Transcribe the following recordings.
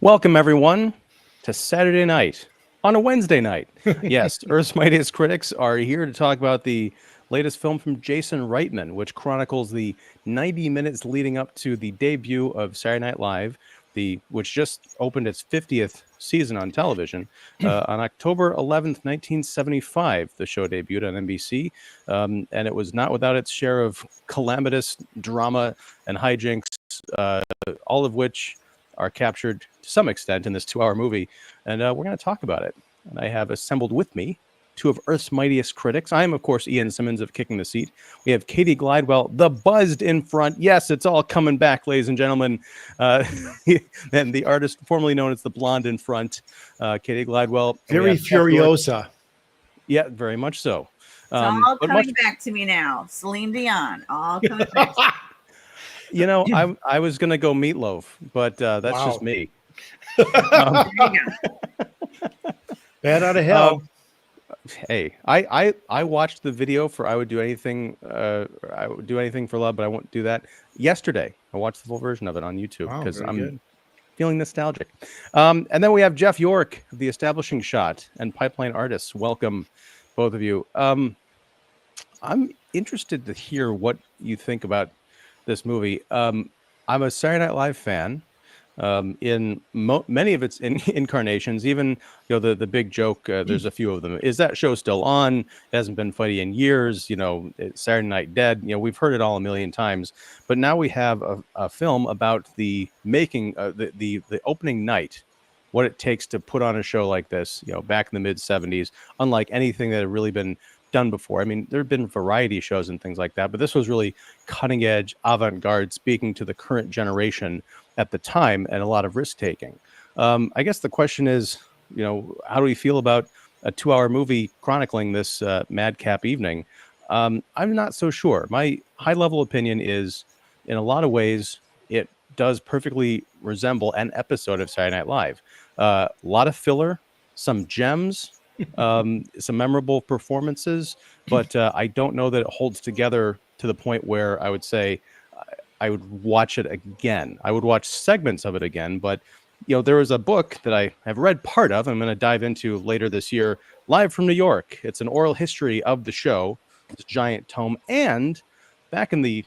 Welcome, everyone, to Saturday night on a Wednesday night. Yes, Earth's Mightiest Critics are here to talk about the latest film from Jason Reitman, which chronicles the 90 minutes leading up to the debut of Saturday Night Live, which just opened its 50th season on television. On October 11th, 1975, the show debuted on NBC, and it was not without its share of calamitous drama and hijinks, all of which are captured to some extent in this 2-hour movie, and we're going to talk about it. And I have assembled with me two of Earth's Mightiest Critics. I am, of course, Ian Simmons of Kicking the Seat. We have Cati Glidewell, the buzzed in front. Yes, it's all coming back, ladies and gentlemen. And the artist formerly known as the blonde in front, Cati Glidewell. Very Furiosa. Yeah, very much so. It's all coming back to me now. Celine Dion, all coming back. You know, I was going to go Meatloaf, but that's just me. There you go. Bad out of hell. Hey, I watched the video for I Would Do Anything for Love, but I won't do that. Yesterday, I watched the full version of it on YouTube because I'm feeling nostalgic. And then we have Jeff York, the Establishing Shot and Pipeline Artists. Welcome, both of you. I'm interested to hear what you think about this movie. I'm a Saturday Night Live fan. In many of its incarnations, even the big joke. There's a few of them. Is that show still on? It hasn't been funny in years. It's Saturday Night Dead. We've heard it all a million times. But now we have a film about the making, the opening night, what it takes to put on a show like this. Back in the mid '70s, unlike anything that had really been done before. I mean, there have been variety shows and things like that, but this was really cutting edge, avant-garde, speaking to the current generation at the time, and a lot of risk taking. I guess the question is, how do we feel about a 2-hour movie chronicling this madcap evening? I'm not so sure. My high level opinion is, in a lot of ways, it does perfectly resemble an episode of Saturday Night Live. A lot of filler, some gems, some memorable performances, but I don't know that it holds together to the point where I would say I would watch it again. I would watch segments of it again, but there was a book that I have read part of. I'm going to dive into later this year, Live from New York. It's an oral history of the show, this giant tome. And back in the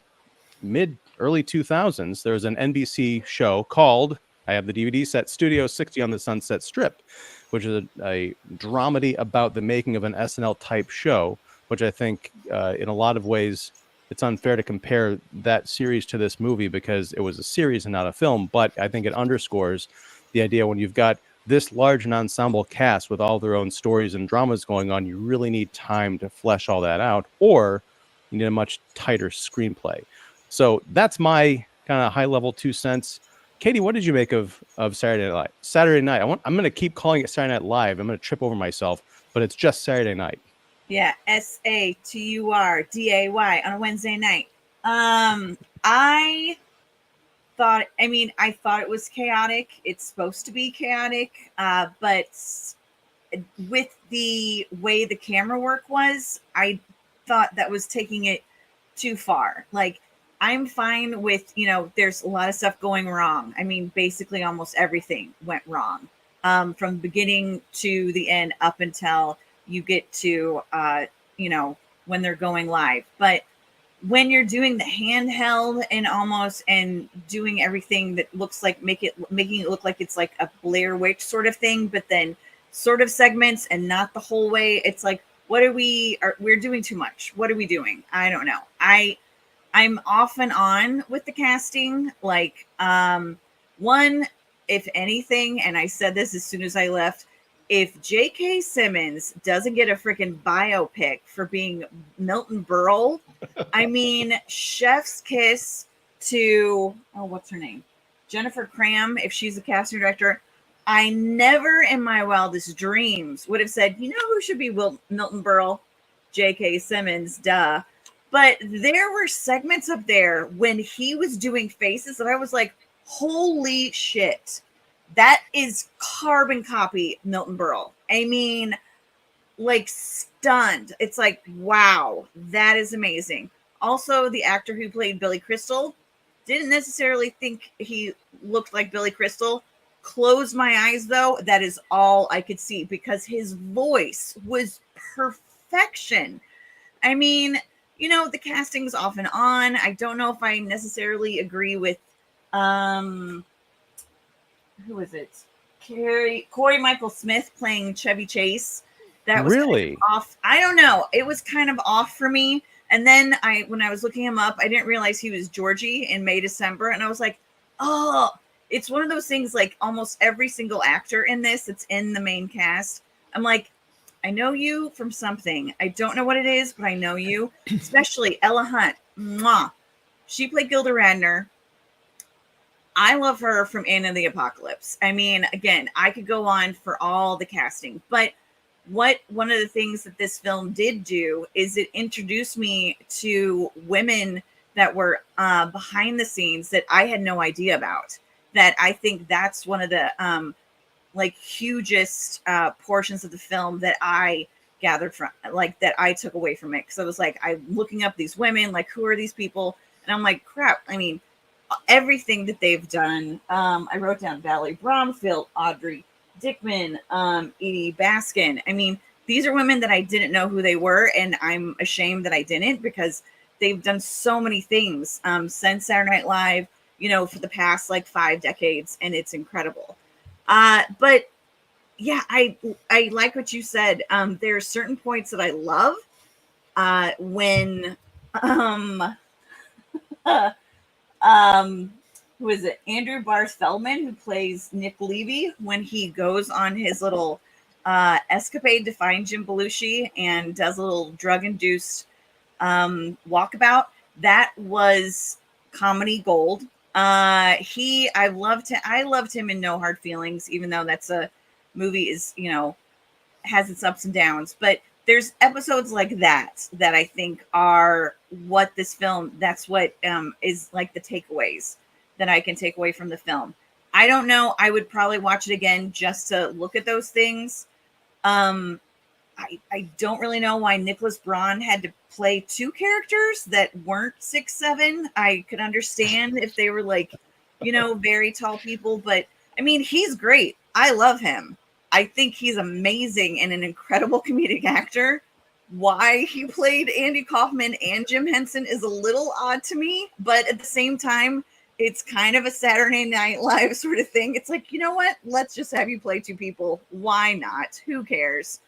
early 2000s, there was an NBC show called, I have the DVD set, Studio 60 on the Sunset Strip, which is a dramedy about the making of an SNL type show, which I think in a lot of ways it's unfair to compare that series to this movie because it was a series and not a film. But I think it underscores the idea when you've got this large an ensemble cast with all their own stories and dramas going on, you really need time to flesh all that out, or you need a much tighter screenplay. So that's my kind of high level 2 cents. Cati, what did you make of Saturday Night? Saturday Night. I'm going to keep calling it Saturday Night Live. I'm going to trip over myself, but it's just Saturday Night. Yeah, SATURDAY on a Wednesday night. I thought it was chaotic. It's supposed to be chaotic, but with the way the camera work was, I thought that was taking it too far. Like, I'm fine with, there's a lot of stuff going wrong. I mean, basically almost everything went wrong from the beginning to the end up until you get to, when they're going live. But when you're doing the handheld and doing everything that looks like making it look like it's like a Blair Witch sort of thing, but then sort of segments and not the whole way, it's like, we're doing too much. What are we doing? I don't know. I'm off and on with the casting. Like, one, if anything, and I said this as soon as I left, if J.K. Simmons doesn't get a freaking biopic for being Milton Berle, I mean, chef's kiss to, what's her name? Jennifer Cram, if she's the casting director. I never in my wildest dreams would have said, who should be Milton Berle? J.K. Simmons, duh. But there were segments up there when he was doing faces that I was like, holy shit. That is carbon copy Milton Berle. I mean, like, stunned. It's like, wow, that is amazing. Also, the actor who played Billy Crystal, didn't necessarily think he looked like Billy Crystal. closed my eyes, though, that is all I could see because his voice was perfection. I mean, you know, the casting's off and on. I don't know if I necessarily agree with who is it? Corey Michael Smith playing Chevy Chase. That was kind Really? of off. I don't know. It was kind of off for me. And then when I was looking him up, I didn't realize he was Georgie in May December, and I was like, oh, it's one of those things. Like almost every single actor in this that's in the main cast, I'm like, I know you from something. I don't know what it is, but I know you. Especially Ella Hunt. Mwah. She played Gilda Radner. I love her from Anna and the Apocalypse. I mean, again, I could go on for all the casting, but one of the things that this film did do is it introduced me to women that were behind the scenes that I had no idea about. That I think that's one of the like hugest portions of the film that I gathered from, like that I took away from it. Because I was like, I'm looking up these women, like who are these people? And I'm like, crap. I mean, everything that they've done. I wrote down Valerie Bromfield, Audrey Dickman, Edie Baskin. I mean, these are women that I didn't know who they were, and I'm ashamed that I didn't because they've done so many things since Saturday Night Live, you know, for the past like 5 decades, and it's incredible. But yeah, I like what you said. There are certain points that I love when who is it? Andrew Barth Feldman, who plays Nick Levy, when he goes on his little escapade to find Jim Belushi and does a little drug-induced walkabout. That was comedy gold. I loved him in No Hard Feelings, even though that's a movie is, you know, has its ups and downs. But there's episodes like that I think are what this film, that's what is like the takeaways that I can take away from the film. I don't know. I would probably watch it again just to look at those things. I don't really know why Nicholas Braun had to play 2 characters that weren't 6'7". I could understand if they were like, you know, very tall people, but I mean, he's great. I love him. I think he's amazing and an incredible comedic actor. Why he played Andy Kaufman and Jim Henson is a little odd to me, but at the same time, it's kind of a Saturday Night Live sort of thing. It's like, you know what? Let's just have you play 2 people. Why not? Who cares?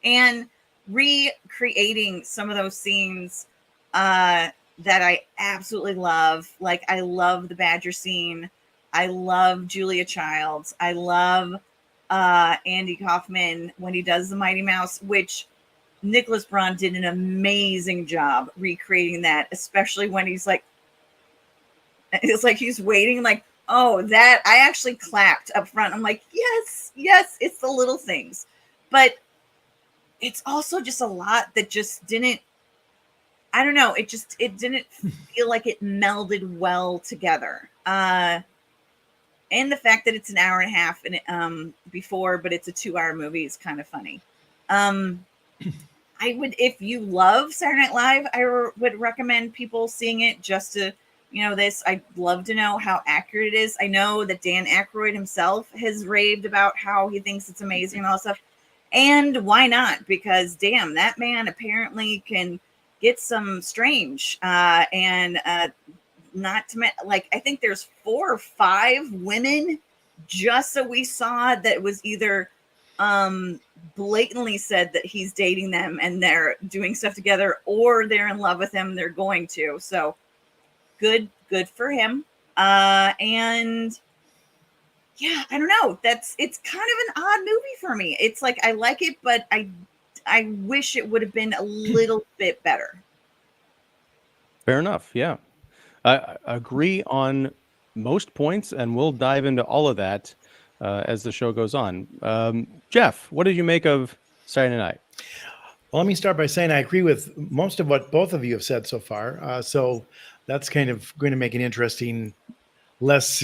And recreating some of those scenes that I absolutely love. Like, I love the Badger scene. I love Julia Childs. I love Andy Kaufman when he does the Mighty Mouse, which Nicholas Braun did an amazing job recreating that, especially when he's like, it's like he's waiting, like, oh, that I actually clapped up front. I'm like, yes, it's the little things. But it's also just a lot that just didn't, I don't know, it didn't feel like it melded well together. And the fact that it's an hour and a half and before, but it's a 2-hour movie is kind of funny. I would, if you love Saturday Night Live, I would recommend people seeing it just to, you know, this. I'd love to know how accurate it is. I know that Dan Aykroyd himself has raved about how he thinks it's amazing and all that stuff. And why not? Because damn, that man apparently can get some strange and not to mention, like, I think there's 4 or 5 women just so we saw that was either blatantly said that he's dating them and they're doing stuff together, or they're in love with him, they're going to. So good for him. And yeah, I don't know. It's kind of an odd movie for me. It's like I like it, but I wish it would have been a little bit better. Fair enough. Yeah. I agree on most points, and we'll dive into all of that as the show goes on. Jeff, what did you make of Saturday Night? Well, let me start by saying I agree with most of what both of you have said so far. So that's kind of going to make an interesting, less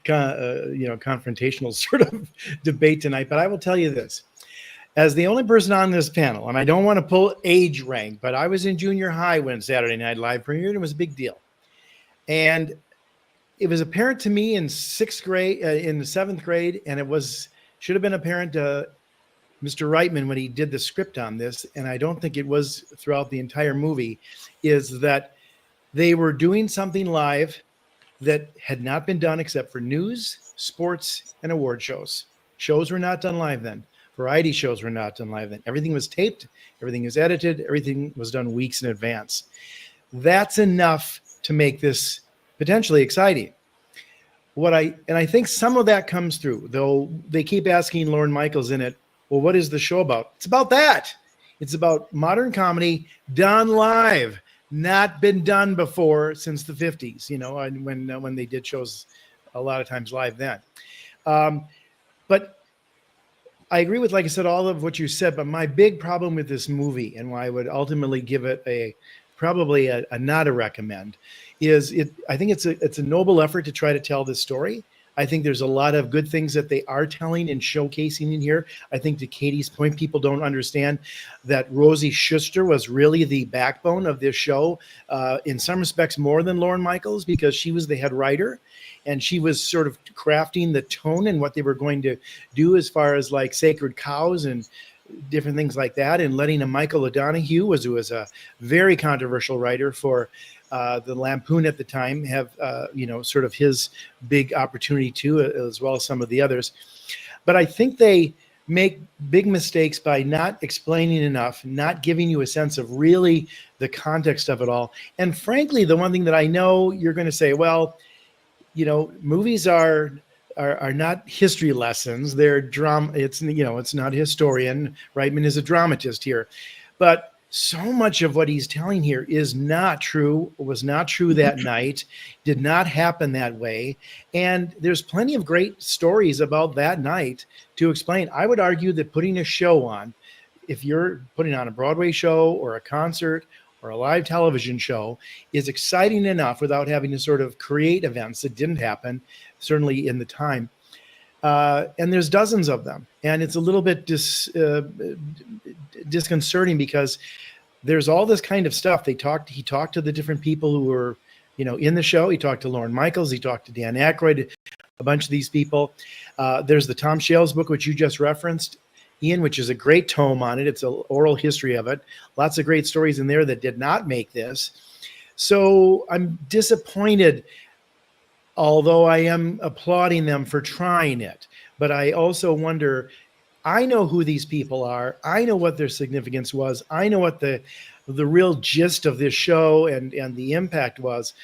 confrontational sort of debate tonight. But I will tell you this. As the only person on this panel, and I don't want to pull age rank, but I was in junior high when Saturday Night Live premiered. It was a big deal. And it was apparent to me in sixth grade, in the seventh grade, and should have been apparent to Mr. Reitman when he did the script on this, and I don't think it was throughout the entire movie, is that they were doing something live that had not been done except for news, sports, and award shows. Shows were not done live then. Variety shows were not done live then. Everything was taped, everything was edited, everything was done weeks in advance. That's enough to make this potentially exciting. I think some of that comes through, though they keep asking Lorne Michaels in it, well, what is the show about? It's about that. It's about modern comedy done live, not been done before since the 50s, when they did shows a lot of times live then. But I agree with, like I said, all of what you said, but my big problem with this movie, and why I would ultimately give it probably a not a recommend, is I think it's a noble effort to try to tell this story. I think there's a lot of good things that they are telling and showcasing in here. I think to Cati's point, people don't understand that Rosie Schuster was really the backbone of this show, in some respects more than Lorne Michaels, because she was the head writer and she was sort of crafting the tone and what they were going to do as far as like Sacred Cows and different things like that, and letting a Michael O'Donoghue, who was a very controversial writer for the Lampoon at the time, have sort of his big opportunity too, as well as some of the others. But I think they make big mistakes by not explaining enough, not giving you a sense of really the context of it all. And frankly, the one thing that I know you're going to say, well, movies are not history lessons. They're drama. It's not a historian. Reitman is a dramatist here, but so much of what he's telling here is not true, was not true that night, did not happen that way. And there's plenty of great stories about that night to explain. I would argue that putting a show on, if you're putting on a Broadway show or a concert or a live television show, is exciting enough without having to sort of create events that didn't happen, certainly in the time. And there's dozens of them. And it's a little bit disconcerting because there's all this kind of stuff. He talked to the different people who were, in the show. He talked to Lorne Michaels. He talked to Dan Aykroyd, a bunch of these people. There's the Tom Shales book, which you just referenced, Ian, which is a great tome on it. It's an oral history of it. Lots of great stories in there that did not make this. So I'm disappointed, although I am applauding them for trying it. But I also wonder, I know who these people are. I know what their significance was. I know what the real gist of this show and the impact was.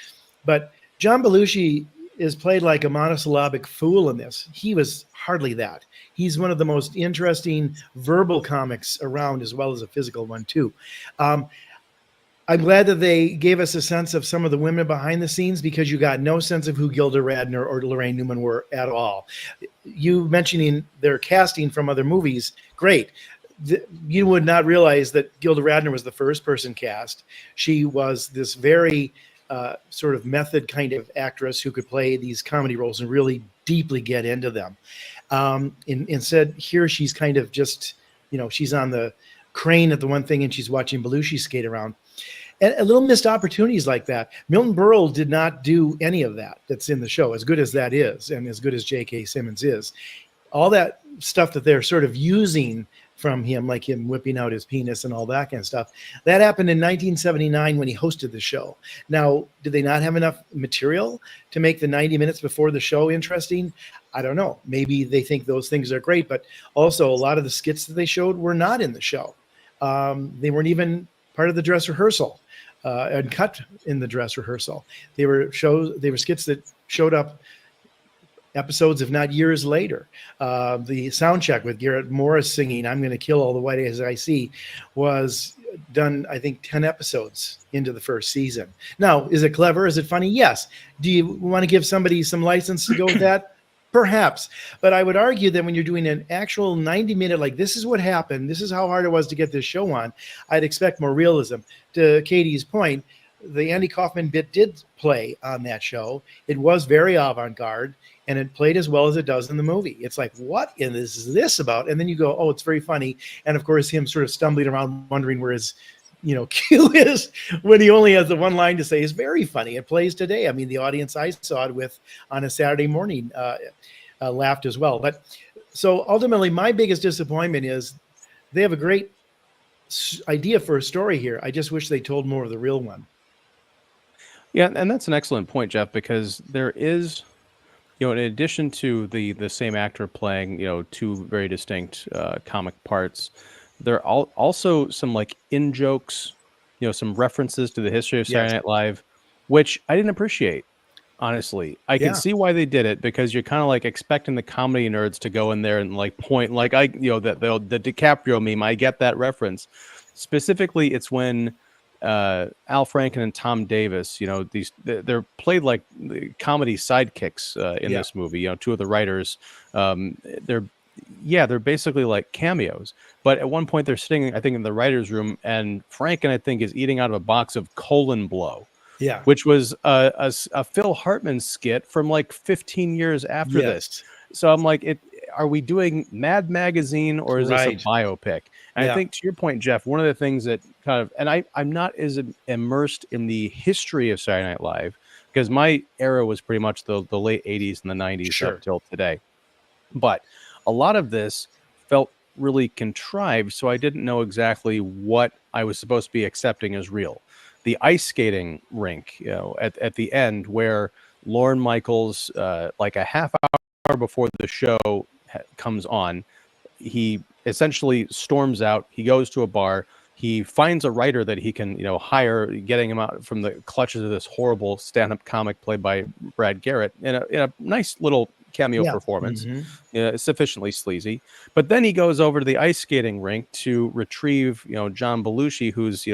But John Belushi is played like a monosyllabic fool in this. He was hardly that. He's one of the most interesting verbal comics around, as well as a physical one too. I'm glad that they gave us a sense of some of the women behind the scenes, because you got no sense of who Gilda Radner or Lorraine Newman were at all. You mentioning their casting from other movies, great. You would not realize that Gilda Radner was the first person cast. She was this very sort of method kind of actress who could play these comedy roles and really deeply get into them. Instead, here she's kind of just, she's on the crane at the one thing and she's watching Belushi skate around. And a little missed opportunities like that. Milton Berle did not do any of that that's in the show, as good as that is, and as good as J.K. Simmons is. All that stuff that they're sort of using from him, like him whipping out his penis and all that kind of stuff, that happened in 1979 when he hosted the show. Now, did they not have enough material to make the 90 minutes before the show interesting? I don't know. Maybe they think those things are great, but also a lot of the skits that they showed were not in the show. They weren't even part of the dress rehearsal. And cut in the dress rehearsal. They were skits that showed up episodes, if not years later. The sound check with Garrett Morris singing "I'm Going to Kill All the White As I See" was done, I think, 10 episodes into the first season. Now, is it clever? Is it funny? Yes. Do you want to give somebody some license to go with that? Perhaps. But I would argue that when you're doing an actual 90-minute, like, this is what happened, this is how hard it was to get this show on, I'd expect more realism. To Katie's point, the Andy Kaufman bit did play on that show. It was very avant-garde, and it played as well as it does in the movie. It's like, what is this about? And then you go, oh, it's very funny. And of course, him sort of stumbling around, wondering where his cue is when he only has the one line to say is very funny. It plays today. I mean, the audience I saw it with on a Saturday morning laughed as well. But so ultimately, my biggest disappointment is they have a great idea for a story here. I just wish they told more of the real one. Yeah, and that's an excellent point, Jeff, because there is, in addition to the same actor playing, two very distinct comic parts, there are also some like in jokes, some references to the history of Saturday Night Live, which I didn't appreciate. Honestly, I can see why they did it, because you're kind of like expecting the comedy nerds to go in there and like point, like the DiCaprio meme. I get that reference. Specifically, it's when Al Franken and Tom Davis, they're played like comedy sidekicks in this movie. Two of the writers, they're basically like cameos. But at one point, they're sitting, I think, in the writers' room, and Franken, I think, is eating out of a box of Colon Blow. Yeah, which was a Phil Hartman skit from like 15 years after this. So I'm like, are we doing Mad Magazine or is this a biopic? And I think, to your point, Jeff, one of the things that kind of, and I'm not as immersed in the history of Saturday Night Live, because my era was pretty much the late 80s and the 90s up till today. But a lot of this felt really contrived, so I didn't know exactly what I was supposed to be accepting as real. The ice skating rink, at the end, where Lorne Michaels, like a half hour before the show comes on, he essentially storms out. He goes to a bar. He finds a writer that he can, hire, getting him out from the clutches of this horrible stand-up comic played by Brad Garrett in a nice little cameo performance, sufficiently sleazy. But then he goes over to the ice skating rink to retrieve, John Belushi, who's,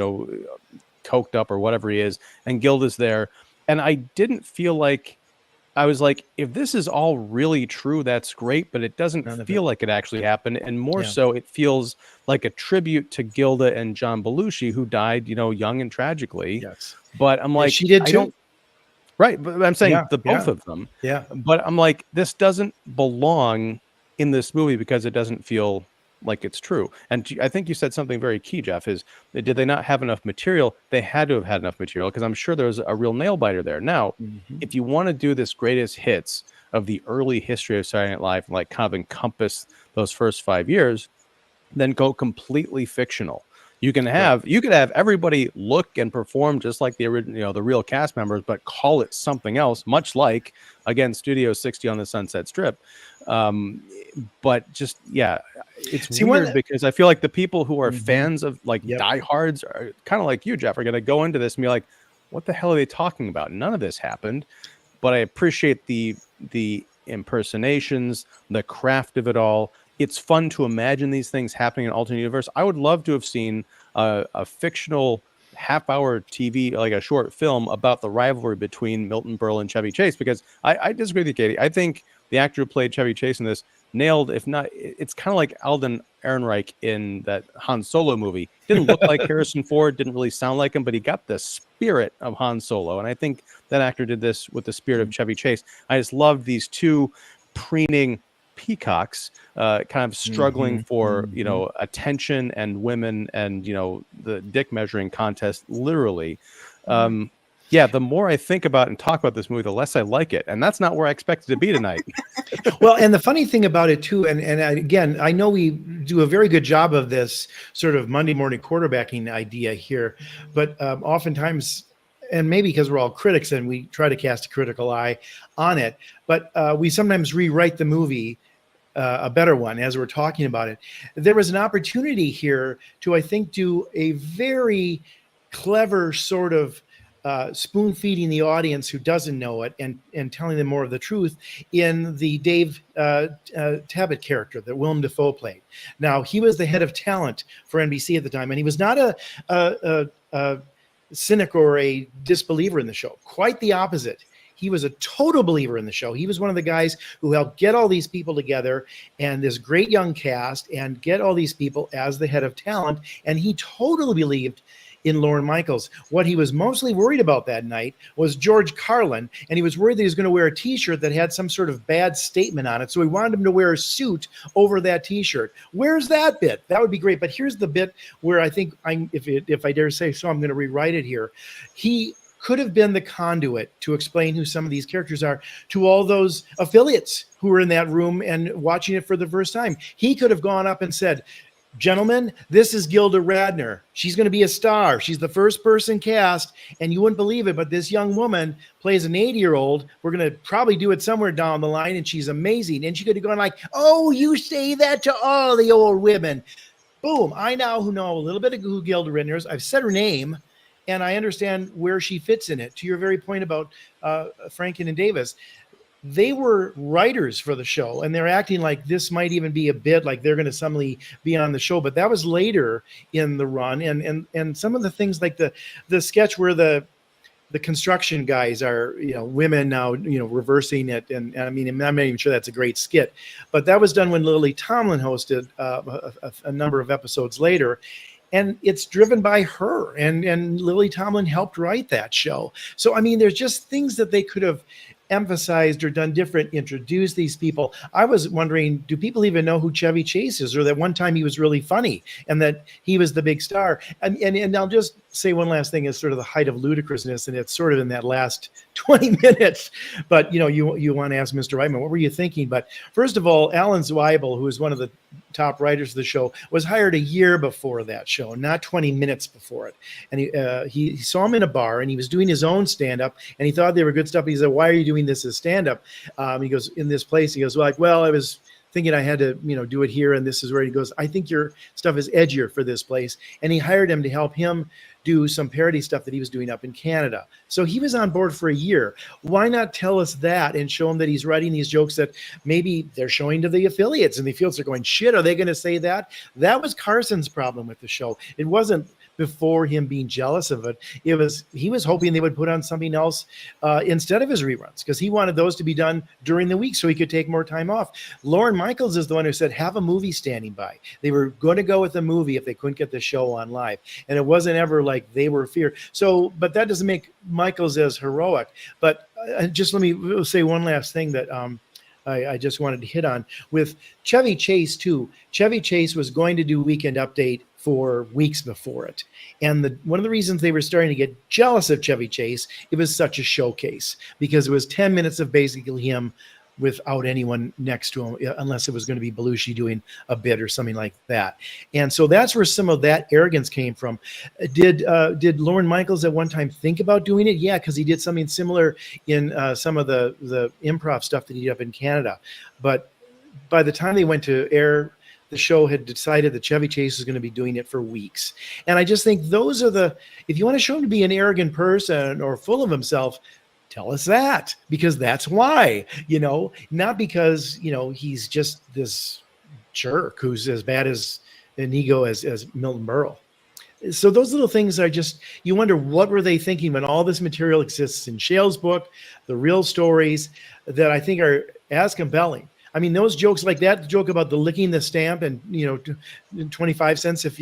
coked up or whatever he is, and Gilda's there. And I didn't feel like, I was like, if this is all really true, that's great, but it doesn't feel like it actually happened. And more so, it feels like a tribute to Gilda and John Belushi, who died, young and tragically. But I'm like, she did too. Right. But I'm saying the both of them. But I'm like, this doesn't belong in this movie because it doesn't feel like it's true. And I think you said something very key, Jeff, is did they not have enough material? They had to have had enough material, because I'm sure there was a real nail biter there. Now, if you want to do this greatest hits of the early history of Saturday Night Live, like kind of encompass those first 5 years, then go completely fictional. You can have everybody look and perform just like the original, the real cast members, but call it something else, much like, again, Studio 60 on the Sunset Strip. But just it's weird, because I feel like the people who are fans of like diehards are kind of like you, Jeff, are going to go into this and be like, what the hell are they talking about? None of this happened. But I appreciate the impersonations, the craft of it all. It's fun to imagine these things happening in an alternate universe. I would love to have seen a fictional half-hour TV, like a short film about the rivalry between Milton Berle and Chevy Chase, because I disagree with you, Katie. I think the actor who played Chevy Chase in this nailed, if not, it's kind of like Alden Ehrenreich in that Han Solo movie. Didn't look like Harrison Ford, didn't really sound like him, but he got the spirit of Han Solo. And I think that actor did this with the spirit of Chevy Chase. I just love these two preening peacocks kind of struggling for attention and women and the dick measuring contest, literally. The more I think about and talk about this movie, the less I like it, and that's not where I expected to be tonight. Well, and the funny thing about it too, and again, I know we do a very good job of this sort of Monday morning quarterbacking idea here, but oftentimes, and maybe because we're all critics and we try to cast a critical eye on it, but we sometimes rewrite the movie, a better one, as we're talking about it. There was an opportunity here to, I think, do a very clever sort of spoon feeding the audience who doesn't know it and telling them more of the truth in the Dave Tabbitt character that Willem Dafoe played. Now, he was the head of talent for NBC at the time, and he was not a cynic or a disbeliever in the show. Quite the opposite. He was a total believer in the show. He was one of the guys who helped get all these people together and this great young cast and get all these people as the head of talent. And he totally believed in Lorne Michaels. What he was mostly worried about that night was George Carlin, and he was worried that he was going to wear a T-shirt that had some sort of bad statement on it. So he wanted him to wear a suit over that T-shirt. Where's that bit? That would be great. But here's the bit where I think, if I dare say so, I'm going to rewrite it here. He could have been the conduit to explain who some of these characters are to all those affiliates who were in that room and watching it for the first time. He could have gone up and said, gentlemen, this is Gilda Radner. She's going to be a star. She's the first person cast, and you wouldn't believe it, but this young woman plays an 80-year-old. We're going to probably do it somewhere down the line, and she's amazing. And she could have gone like, oh, you say that to all the old women. Boom. I now know a little bit of who Gilda Radner is. I've said her name, and I understand where she fits in it. To your very point about Franken and Davis, they were writers for the show, and they're acting like this might even be a bit, like they're going to suddenly be on the show. But that was later in the run, and some of the things like the sketch where the construction guys are, women now, reversing it, and I mean, I'm not even sure that's a great skit, but that was done when Lily Tomlin hosted a number of episodes later. And it's driven by her, and Lily Tomlin helped write that show. So, I mean, there's just things that they could have emphasized or done different, introduce these people. I was wondering, do people even know who Chevy Chase is, or that one time he was really funny and that he was the big star? And I'll just say one last thing is sort of the height of ludicrousness, and it's sort of in that last 20 minutes. But, you want to ask Mr. Reitman, what were you thinking? But first of all, Alan Zweibel, who is one of the top writers of the show, was hired a year before that show, not 20 minutes before it. And he saw him in a bar, and he was doing his own stand-up, and he thought they were good stuff. He said, why are you doing this as stand-up? He goes, in this place. He goes, well, I was thinking I had to, do it here, and this is where he goes, I think your stuff is edgier for this place. And he hired him to help him do some parody stuff that he was doing up in Canada. So he was on board for a year. Why not tell us that and show him that he's writing these jokes that maybe they're showing to the affiliates, and the affiliates are going, shit, are they going to say that? That was Carson's problem with the show. It wasn't before him being jealous of it. He was hoping they would put on something else instead of his reruns, because he wanted those to be done during the week so he could take more time off. Lorne Michaels is the one who said, have a movie standing by. They were going to go with a movie if they couldn't get the show on live. And it wasn't ever like they were feared. So, but that doesn't make Michaels as heroic. But just let me say one last thing that I just wanted to hit on with Chevy Chase too. Chevy Chase was going to do Weekend Update for weeks before it. And one of the reasons they were starting to get jealous of Chevy Chase, it was such a showcase, because it was 10 minutes of basically him without anyone next to him, unless it was going to be Belushi doing a bit or something like that. And so that's where some of that arrogance came from. Did Lorne Michaels at one time think about doing it? Yeah, because he did something similar in some of the improv stuff that he did up in Canada. But by the time they went to air, the show had decided that Chevy Chase was going to be doing it for weeks. And I just think those are if you want to show him to be an arrogant person or full of himself, tell us that, because that's why, not because, he's just this jerk who's as bad as an ego as Milton Berle. So those little things are just, you wonder, what were they thinking when all this material exists in Shale's book, the real stories that I think are as compelling. I mean, those jokes like that joke about the licking the stamp and, 25 cents if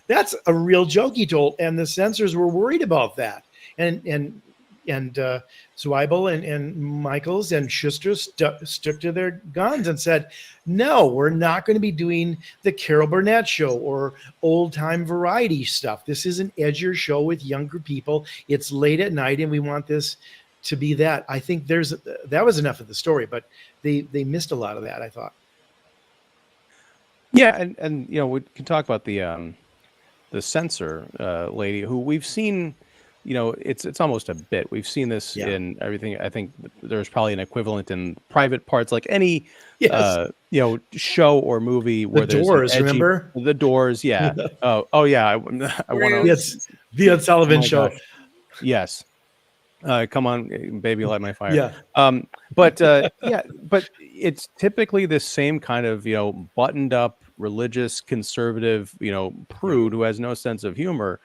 that's a real joke he told. And the censors were worried about that. And Zweibel and Michaels and Schuster stuck to their guns and said, no, we're not going to be doing the Carol Burnett show or old time variety stuff. This is an edgier show with younger people. It's late at night, and we want this to be that. I think that was enough of the story, but they missed a lot of that, I thought. Yeah, and we can talk about the censor lady who we've seen. It's almost a bit. We've seen this in everything. I think there's probably an equivalent in Private Parts, like any show or movie where the Doors. Remember the Doors? Yeah. oh yeah. I want to. Yes, the Ed Sullivan Show. Gosh. Yes. Come on, baby, light my fire. Yeah. But it's typically the same kind of, buttoned up, religious, conservative, prude who has no sense of humor.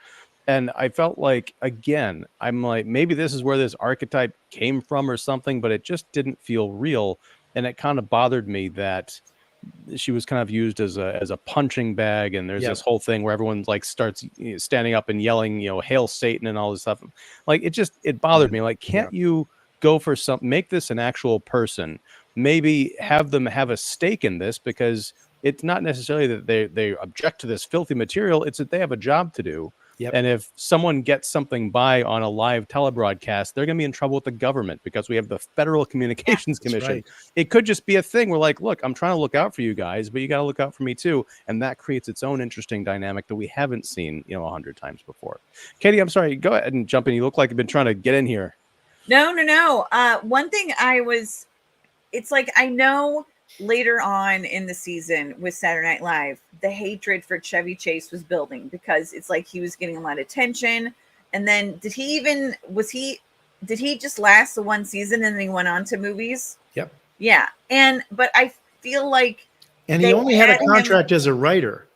And I felt like, again, I'm like, maybe this is where this archetype came from or something, but it just didn't feel real. And it kind of bothered me that she was kind of used as a punching bag, and there's Yep. this whole thing where everyone like starts standing up and yelling, hail Satan and all this stuff. Like it bothered me. Like, can't you go for make this an actual person? Maybe have them have a stake in this, because it's not necessarily that they object to this filthy material. It's that they have a job to do. Yep. And if someone gets something by on a live telebroadcast, they're going to be in trouble with the government, because we have the Federal Communications Commission. Right. It could just be a thing where, like, look, I'm trying to look out for you guys, but you got to look out for me too. And that creates its own interesting dynamic that we haven't seen, 100 times before. Katie, I'm sorry. Go ahead and jump in. You look like you've been trying to get in here. No. One thing it's like, I know later on in the season with Saturday Night Live, the hatred for Chevy Chase was building, because it's like he was getting a lot of attention. And then did he just last the one season and then he went on to movies? Yep. Yeah. But I feel like, and he only had a contract as a writer.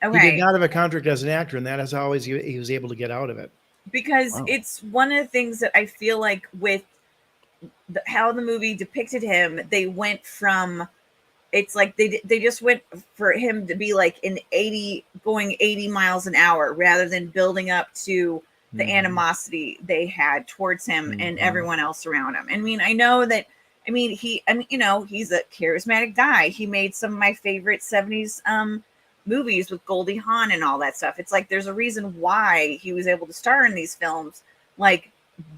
Okay. He did not have a contract as an actor, and that is always he was able to get out of it. Because it's one of the things that I feel like with how the movie depicted him, they went from, it's like they just went for him to be like going 80 miles an hour, rather than building up to the animosity they had towards him and everyone else around him. I mean, I know that, he's a charismatic guy. He made some of my favorite 70s movies with Goldie Hawn and all that stuff. It's like, there's a reason why he was able to star in these films, like,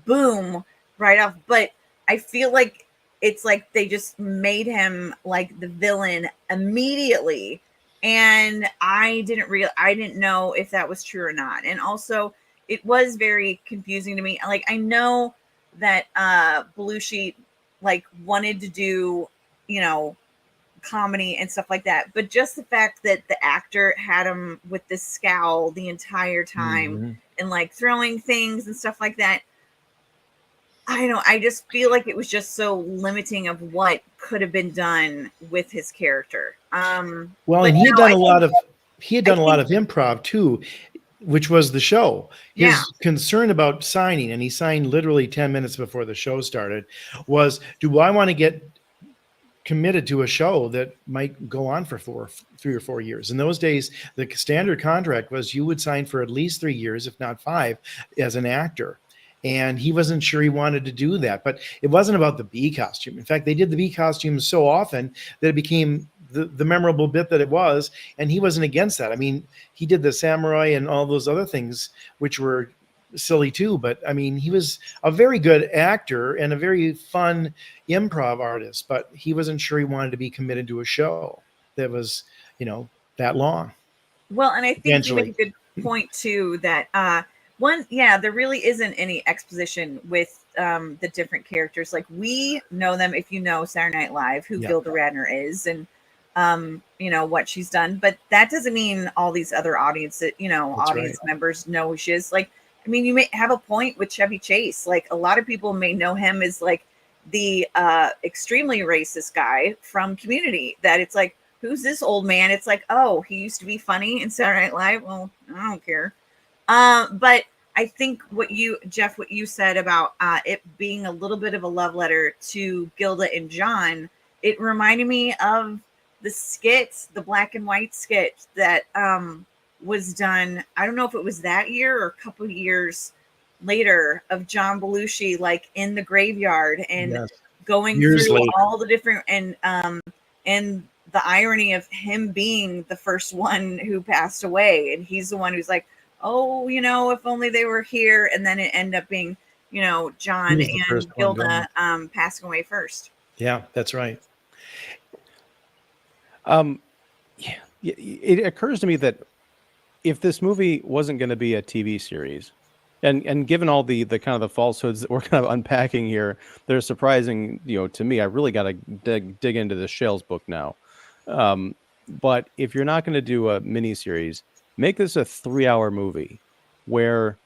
boom, right off. But I feel like it's like they just made him like the villain immediately. And I didn't know if that was true or not. And also, it was very confusing to me. Like, I know that Belushi like wanted to do, comedy and stuff like that, but just the fact that the actor had him with this scowl the entire time and like throwing things and stuff like that, I just feel like it was just so limiting of what could have been done with his character. Well, and he had done a lot of improv too, which was the show. His concern about signing, and he signed literally 10 minutes before the show started, was, do I want to get committed to a show that might go on for 3 or 4 years? In those days, the standard contract was you would sign for at least 3 years, if not 5, as an actor. And he wasn't sure he wanted to do that. But it wasn't about the bee costume. In fact, they did the bee costume so often that it became the memorable bit that it was. And he wasn't against that. I mean, he did the samurai and all those other things, which were silly too. But I mean, he was a very good actor and a very fun improv artist. But he wasn't sure he wanted to be committed to a show that was, that long. Well, and I think you make a good point too, that there really isn't any exposition with the different characters. Like, we know them, if you know Saturday Night Live, who Gilda Radner is, and what she's done, but that doesn't mean all these other audience members know who she is. Like, I mean, you may have a point with Chevy Chase. Like, a lot of people may know him as like the extremely racist guy from Community, that it's like, who's this old man? It's like, oh, he used to be funny in Saturday Night Live. Well, I don't care. But I think Jeff, what you said about it being a little bit of a love letter to Gilda and John, it reminded me of the skit, the black and white skit that was done. I don't know if it was that year or a couple of years later, of John Belushi like in the graveyard and going through all the different and the irony of him being the first one who passed away, and he's the one who's like, oh, if only they were here. And then it ended up being, John and Gilda passing away first. Yeah, that's right. It occurs to me that if this movie wasn't going to be a TV series, and given all the kind of the falsehoods that we're kind of unpacking here, they're surprising, to me. I really got to dig into this Shales book now. But if you're not going to do a miniseries, make this a 3-hour movie where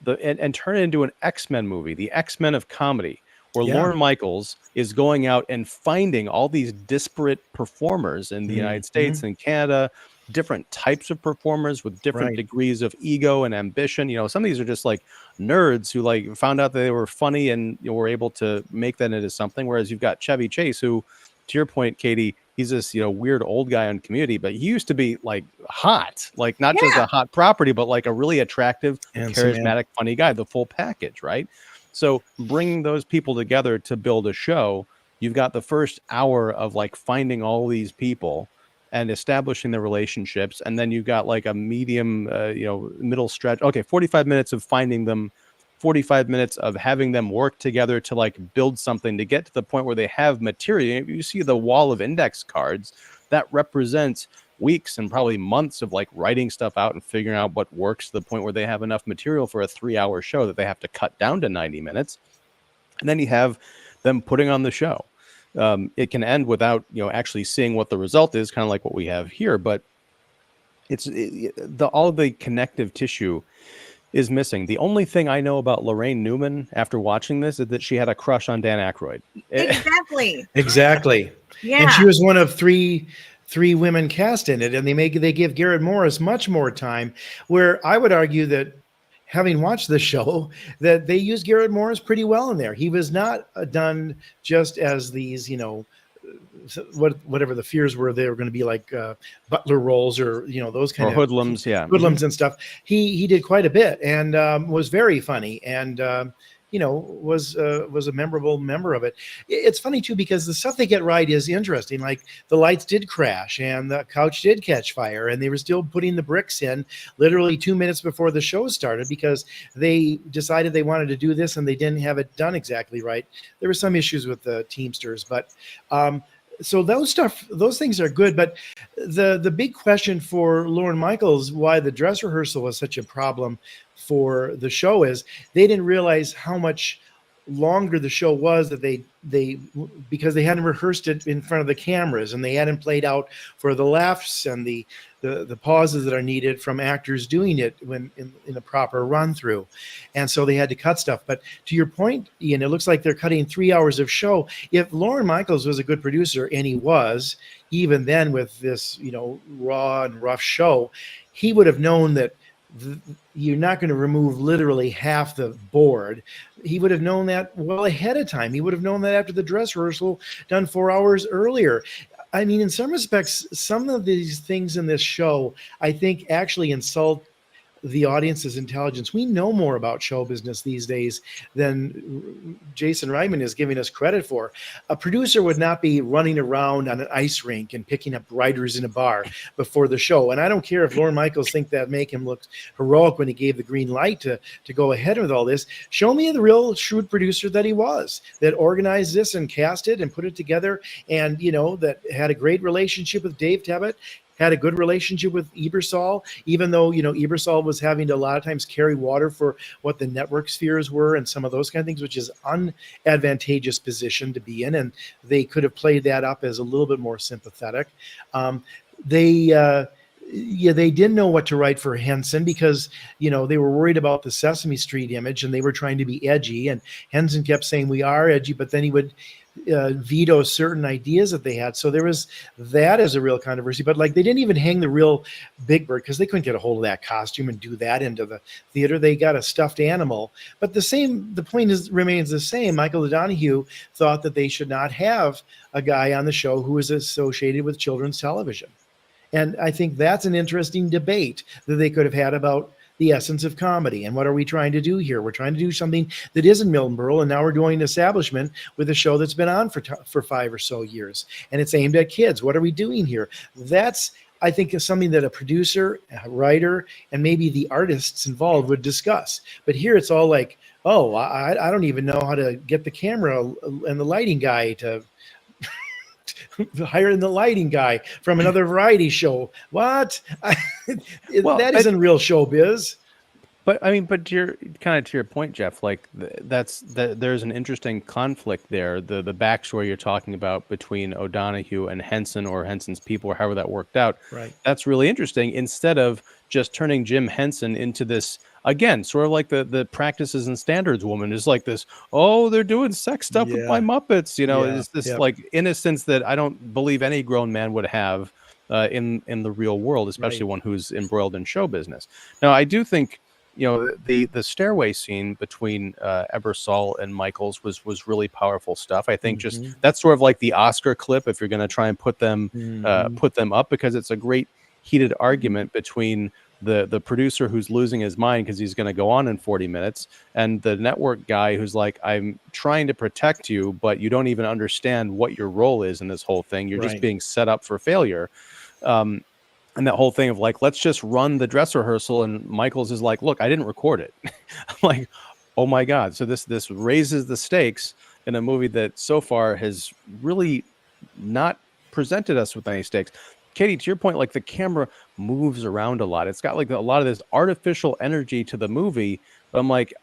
and turn it into an X-Men movie, the X-Men of comedy, where Lorne Michaels is going out and finding all these disparate performers in the United States and Canada, different types of performers with different degrees of ego and ambition. Some of these are just like nerds who like found out that they were funny and were able to make that into something. Whereas you've got Chevy Chase, who, to your point, Katie, he's this, weird old guy on Community, but he used to be like hot, like not just Yeah. a hot property, but like a really attractive, Handsome man. charismatic, funny guy, the full package, right? So bringing those people together to build a show, you've got the first hour of like finding all these people and establishing the relationships, and then you've got like a medium, middle stretch. Okay, 45 minutes of finding them, 45 minutes of having them work together to like build something to get to the point where they have material. You see the wall of index cards that represents weeks and probably months of like writing stuff out and figuring out what works to the point where they have enough material for a 3-hour show that they have to cut down to 90 minutes. And then you have them putting on the show. It can end without, actually seeing what the result is, kind of like what we have here, but all the connective tissue is missing. The only thing I know about Lorraine Newman after watching this is that she had a crush on Dan Aykroyd. Exactly. Exactly. Yeah. And she was one of three women cast in it, and they give Garrett Morris much more time, where I would argue that, having watched the show, that they used Garrett Morris pretty well in there. He was not done just as these, whatever the fears were, they were going to be like butler roles or those kind or of hoodlums, hoodlums and stuff. He did quite a bit and was very funny and was a memorable member of it. It's funny too because the stuff they get right is interesting. Like the lights did crash and the couch did catch fire, and they were still putting the bricks in literally 2 minutes before the show started because they decided they wanted to do this and they didn't have it done exactly right. There were some issues with the Teamsters, but so those things are good. But the big question for Lorne Michaels, why the dress rehearsal was such a problem for the show, is they didn't realize how much longer the show was, that they because they hadn't rehearsed it in front of the cameras and they hadn't played out for the laughs and the pauses that are needed from actors doing it when in a proper run through. And so they had to cut stuff. But to your point, Ian, it looks like they're cutting 3 hours of show. If Lorne Michaels was a good producer, and he was, even then with this, raw and rough show, he would have known that you're not going to remove literally half the board. He would have known that well ahead of time. He would have known that after the dress rehearsal done 4 hours earlier. I mean, in some respects, some of these things in this show, I think, actually insult the audience's intelligence. We know more about show business these days than Jason Reitman is giving us credit for. A producer would not be running around on an ice rink and picking up writers in a bar before the show. And I don't care if Lorne Michaels think that make him look heroic when he gave the green light to go ahead with all this. Show me the real shrewd producer that he was, that organized this and cast it and put it together, and that had a great relationship with Dave Tebbutt, had a good relationship with Ebersol, even though, Ebersol was having to a lot of times carry water for what the network spheres were and some of those kind of things, which is unadvantageous position to be in. And they could have played that up as a little bit more sympathetic. They didn't know what to write for Henson because, they were worried about the Sesame Street image and they were trying to be edgy. And Henson kept saying, we are edgy, but then he would veto certain ideas that they had. So there was that as a real controversy. But like, they didn't even hang the real Big Bird because they couldn't get a hold of that costume and do that into the theater. They got a stuffed animal. But the point remains the same. Michael O'Donoghue thought that they should not have a guy on the show who was associated with children's television. And I think that's an interesting debate that they could have had about the essence of comedy. And what are we trying to do here? We're trying to do something that isn't Milton Berle, and now we're doing establishment with a show that's been on for 5 or so years, and it's aimed at kids. What are we doing here? That's, I think, is something that a producer, a writer, and maybe the artists involved would discuss. But here it's all like, oh, I don't even know how to get the camera and the lighting guy to hiring the lighting guy from another variety show. What? That isn't real showbiz. But I mean, to your point, Jeff, like there's an interesting conflict there. The backstory you're talking about between O'Donoghue and Henson, or Henson's people, or however that worked out. Right. That's really interesting. Instead of just turning Jim Henson into this, again, sort of like the practices and standards woman, is like this, oh, they're doing sex stuff with my Muppets, is this like innocence that I don't believe any grown man would have in the real world, especially one who's embroiled in show business. Now, I do think the stairway scene between Ebersol and Michaels was really powerful stuff. I think just that's sort of like the Oscar clip if you're going to try and put them up, because it's a great heated argument between the producer who's losing his mind because he's going to go on in 40 minutes, and the network guy who's like, I'm trying to protect you, but you don't even understand what your role is in this whole thing. You're just being set up for failure. And that whole thing of like, let's just run the dress rehearsal. And Michaels is like, look, I didn't record it. I'm like, oh my God. So this raises the stakes in a movie that so far has really not presented us with any stakes. Katie, to your point, like the camera moves around a lot. It's got like a lot of this artificial energy to the movie. But I'm like,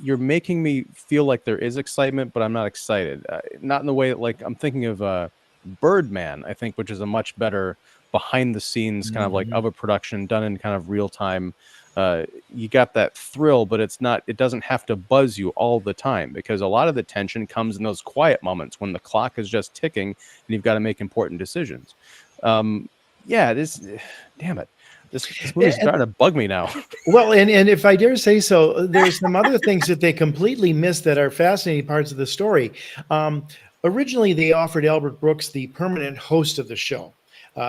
you're making me feel like there is excitement, but I'm not excited. Not in the way that, like, I'm thinking of Birdman, I think, which is a much better behind the scenes kind of like of a production done in kind of real time. You got that thrill, but it doesn't have to buzz you all the time, because a lot of the tension comes in those quiet moments when the clock is just ticking and you've got to make important decisions. Damn it. This movie's starting to bug me now. Well, and if I dare say so, there's some other things that they completely missed that are fascinating parts of the story. Originally, they offered Albert Brooks the permanent host of the show.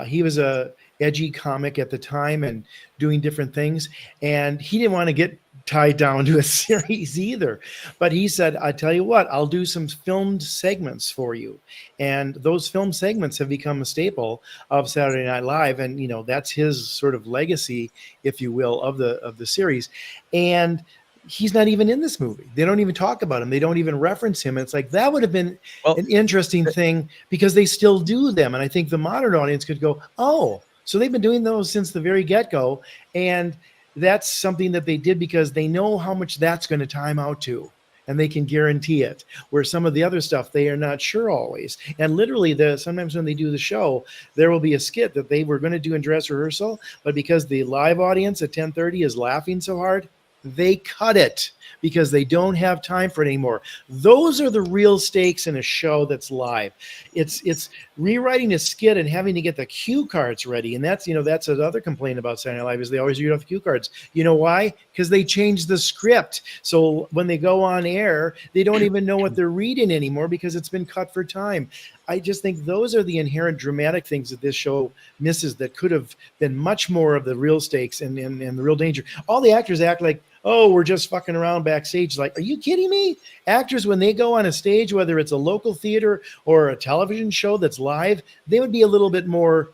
He was a edgy comic at the time and doing different things, and he didn't want to get tied down to a series either. But he said, I tell you what, I'll do some filmed segments for you. And those film segments have become a staple of Saturday Night Live. And, that's his sort of legacy, if you will, of the series. And he's not even in this movie. They don't even talk about him. They don't even reference him. It's like, that would have been an interesting thing, because they still do them. And I think the modern audience could go, oh, so they've been doing those since the very get-go. And that's something that they did because they know how much that's going to time out to, and they can guarantee it. Where some of the other stuff, they are not sure always. And literally, sometimes when they do the show, there will be a skit that they were going to do in dress rehearsal, but because the live audience at 10:30 is laughing so hard, they cut it because they don't have time for it anymore. Those are the real stakes in a show that's live. It's rewriting a skit and having to get the cue cards ready. And that's another complaint about Saturday Night Live, is they always read off the cue cards. You know why? Because they changed the script. So when they go on air, they don't even know what they're reading anymore because it's been cut for time. I just think those are the inherent dramatic things that this show misses, that could have been much more of the real stakes and the real danger. All the actors act like, oh, we're just fucking around backstage. Like, are you kidding me? Actors, when they go on a stage, whether it's a local theater or a television show that's live, they would be a little bit more,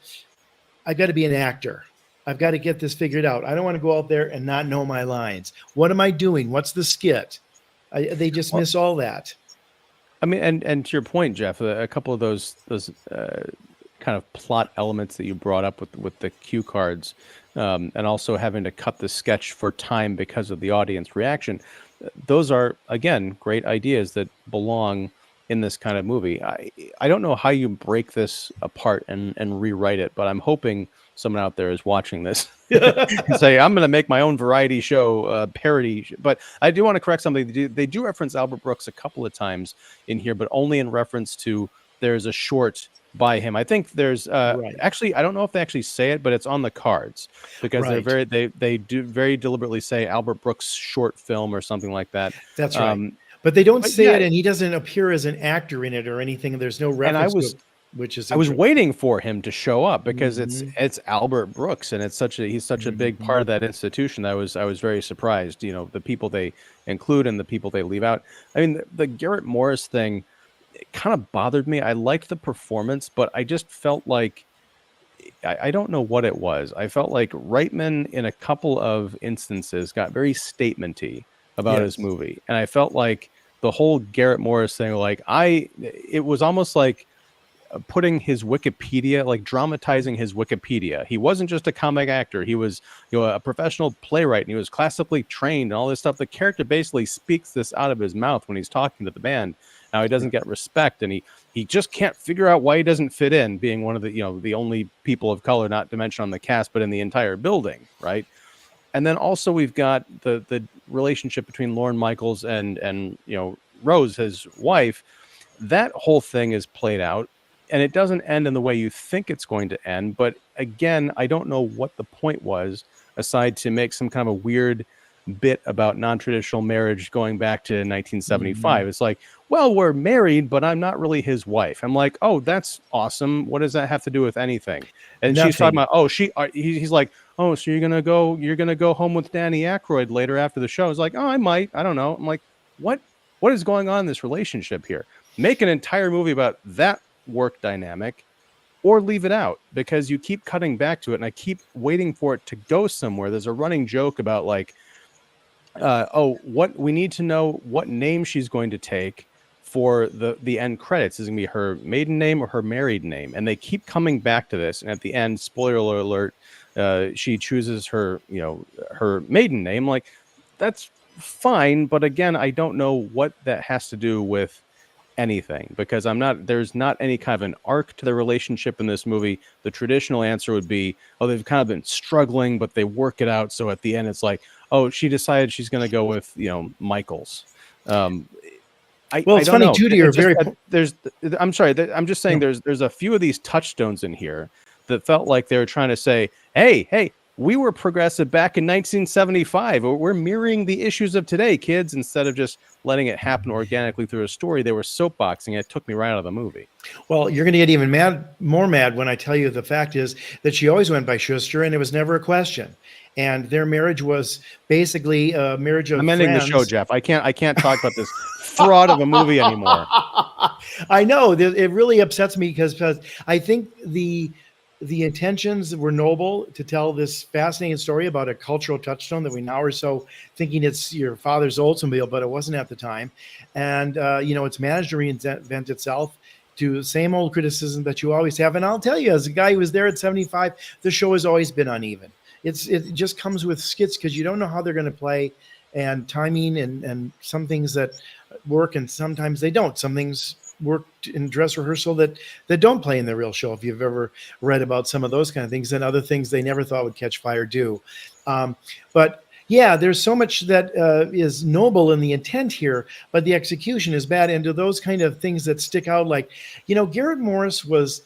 I've got to be an actor. I've got to get this figured out. I don't want to go out there and not know my lines. What am I doing? What's the skit? They just miss all that. I mean, and to your point, Jeff, a couple of those kind of plot elements that you brought up with the cue cards, and also having to cut the sketch for time because of the audience reaction, those are, again, great ideas that belong in this kind of movie. I don't know how you break this apart and rewrite it, but I'm hoping someone out there is watching this and say, I'm going to make my own variety show parody. But I do want to correct something. They do reference Albert Brooks a couple of times in here, but only in reference to there's a short by him. I think there's actually, I don't know if they actually say it, but it's on the cards, because they do very deliberately say Albert Brooks short film or something like that. That's right. But they don't say it, and he doesn't appear as an actor in it or anything. There's no reference to it. I was waiting for him to show up, because it's Albert Brooks, and he's such a big part of that institution. I was very surprised, the people they include and the people they leave out. I mean, the Garrett Morris thing, it kind of bothered me. I liked the performance, but I just felt like, I don't know what it was. I felt like Reitman in a couple of instances got very statementy about his movie, and I felt like the whole Garrett Morris thing, it was almost like putting his Wikipedia, like dramatizing his Wikipedia. He wasn't just a comic actor. He was, a professional playwright, and he was classically trained and all this stuff. The character basically speaks this out of his mouth when he's talking to the band. Now he doesn't get respect, and he just can't figure out why he doesn't fit in, being one of the only people of color, not to mention on the cast, but in the entire building, right? And then also we've got the relationship between Lorne Michaels and Rose, his wife. That whole thing is played out, and it doesn't end in the way you think it's going to end. But again, I don't know what the point was, aside to make some kind of a weird bit about non-traditional marriage going back to 1975. It's like, well, we're married, but I'm not really his wife. I'm like, oh, that's awesome. What does that have to do with anything? And she's talking Nothing. about, oh, he's like, oh, so you're gonna go home with Danny Aykroyd later after the show. It's like, oh, I might, I don't know. I'm like, what is going on in this relationship here? Make an entire movie about that work dynamic, or leave it out, because you keep cutting back to it, and I keep waiting for it to go somewhere. There's a running joke about like, what we need to know what name she's going to take for the end credits. Is it gonna be her maiden name or her married name? And they keep coming back to this, and at the end, spoiler alert, she chooses her her maiden name. Like, that's fine, but again, I don't know what that has to do with anything, because there's not any kind of an arc to the relationship in this movie. The traditional answer would be, oh, they've kind of been struggling, but they work it out, so at the end it's like, oh, she decided she's going to go with Michaels. Well, I it's don't funny know. too, to your very I'm sorry, I'm just saying there's a few of these touchstones in here that felt like they were trying to say, hey, we were progressive back in 1975. We're mirroring the issues of today, kids, instead of just letting it happen organically through a story. They were soapboxing. It took me right out of the movie. Well, you're going to get even more mad when I tell you the fact is that she always went by Schuster, and it was never a question. And their marriage was basically a marriage of I'm ending friends. the show, Jeff. I can't talk about this fraud of a movie anymore. I know it really upsets me because I think the intentions were noble to tell this fascinating story about a cultural touchstone that we now are so thinking it's your father's Oldsmobile, but it wasn't at the time. And, it's managed to reinvent itself to the same old criticism that you always have. And I'll tell you, as a guy who was there at 75, the show has always been uneven. It just comes with skits because you don't know how they're going to play, and timing and some things that work and sometimes they don't. Some things worked in dress rehearsal that don't play in the real show. If you've ever read about some of those kind of things, and other things they never thought would catch fire do. But yeah, there's so much that is noble in the intent here, but the execution is bad. And to those kind of things that stick out, like, Garrett Morris was,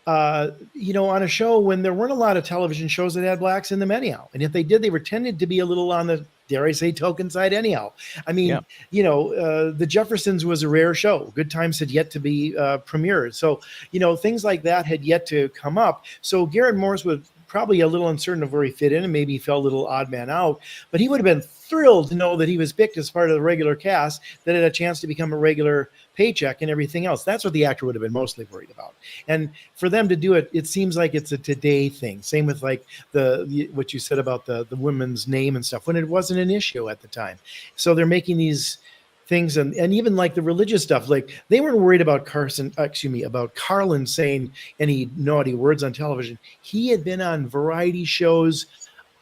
on a show when there weren't a lot of television shows that had blacks in them anyhow. And if they did, they were tended to be a little on the, dare I say, token side anyhow. I mean, the Jeffersons was a rare show. Good Times had yet to be premiered. So, things like that had yet to come up. So Garrett Morris was probably a little uncertain of where he fit in, and maybe he felt a little odd man out, but he would have been thrilled to know that he was picked as part of the regular cast, that had a chance to become a regular paycheck and everything else. That's what the actor would have been mostly worried about. And for them to do it, it seems like it's a today thing. Same with like what you said about the woman's name and stuff, when it wasn't an issue at the time. So they're making these things, and even like the religious stuff, like they weren't worried about Carlin saying any naughty words on television. He had been on variety shows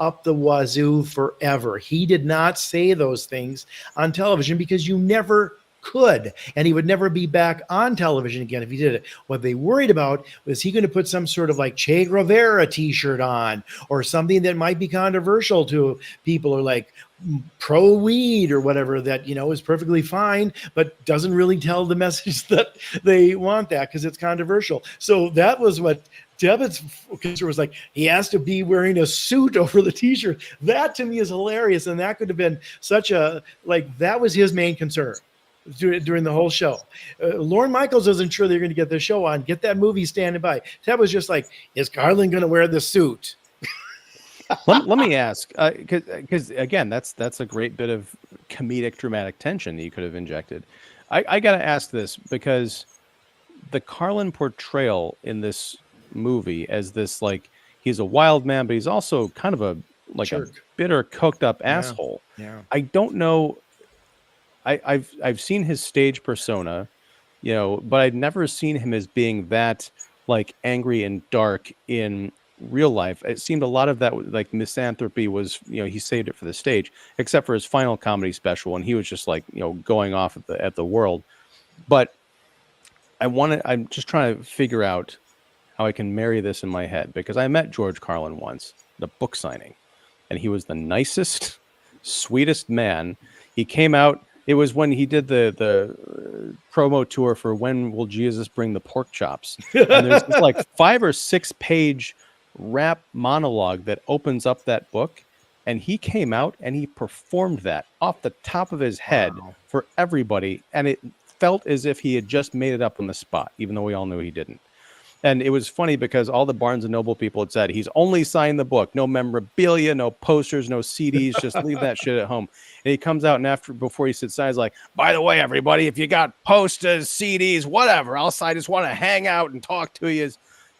up the wazoo forever. He did not say those things on television because you never could, and he would never be back on television again if he did it. What they worried about was he going to put some sort of like Che Guevara t-shirt on, or something that might be controversial to people, or like pro weed or whatever, that is perfectly fine but doesn't really tell the message that they want, that because it's controversial. So that was what Devitt's concern was, like, he has to be wearing a suit over the t-shirt. That to me is hilarious, and that could have been such a, like, that was his main concern during the whole show. Lorne Michaels wasn't sure they're going to get the show on, get that movie standing by. That was just like, is Carlin going to wear the suit? let me ask, because again, that's a great bit of comedic dramatic tension that you could have injected. I got to ask this, because the Carlin portrayal in this movie as this, like, he's a wild man, but he's also kind of a bitter, coked up asshole. Yeah. I don't know. I've seen his stage persona, but I'd never seen him as being that, like, angry and dark in real life. It seemed a lot of that, like, misanthropy was, he saved it for the stage, except for his final comedy special, and he was just like, going off at the world. But I'm just trying to figure out how I can marry this in my head, because I met George Carlin once, the book signing, and he was the nicest, sweetest man. He came out. It was when he did the promo tour for When Will Jesus Bring the Pork Chops? And there's this like 5 or 6 page rap monologue that opens up that book. And he came out and he performed that off the top of his head for everybody. And it felt as if he had just made it up on the spot, even though we all knew he didn't. And it was funny because all the Barnes and Noble people had said he's only signed the book, no memorabilia, no posters, no CDs, just leave that shit at home. And he comes out and before he sits down, he's like, by the way, everybody, if you got posters, CDs, whatever else, I just want to hang out and talk to you.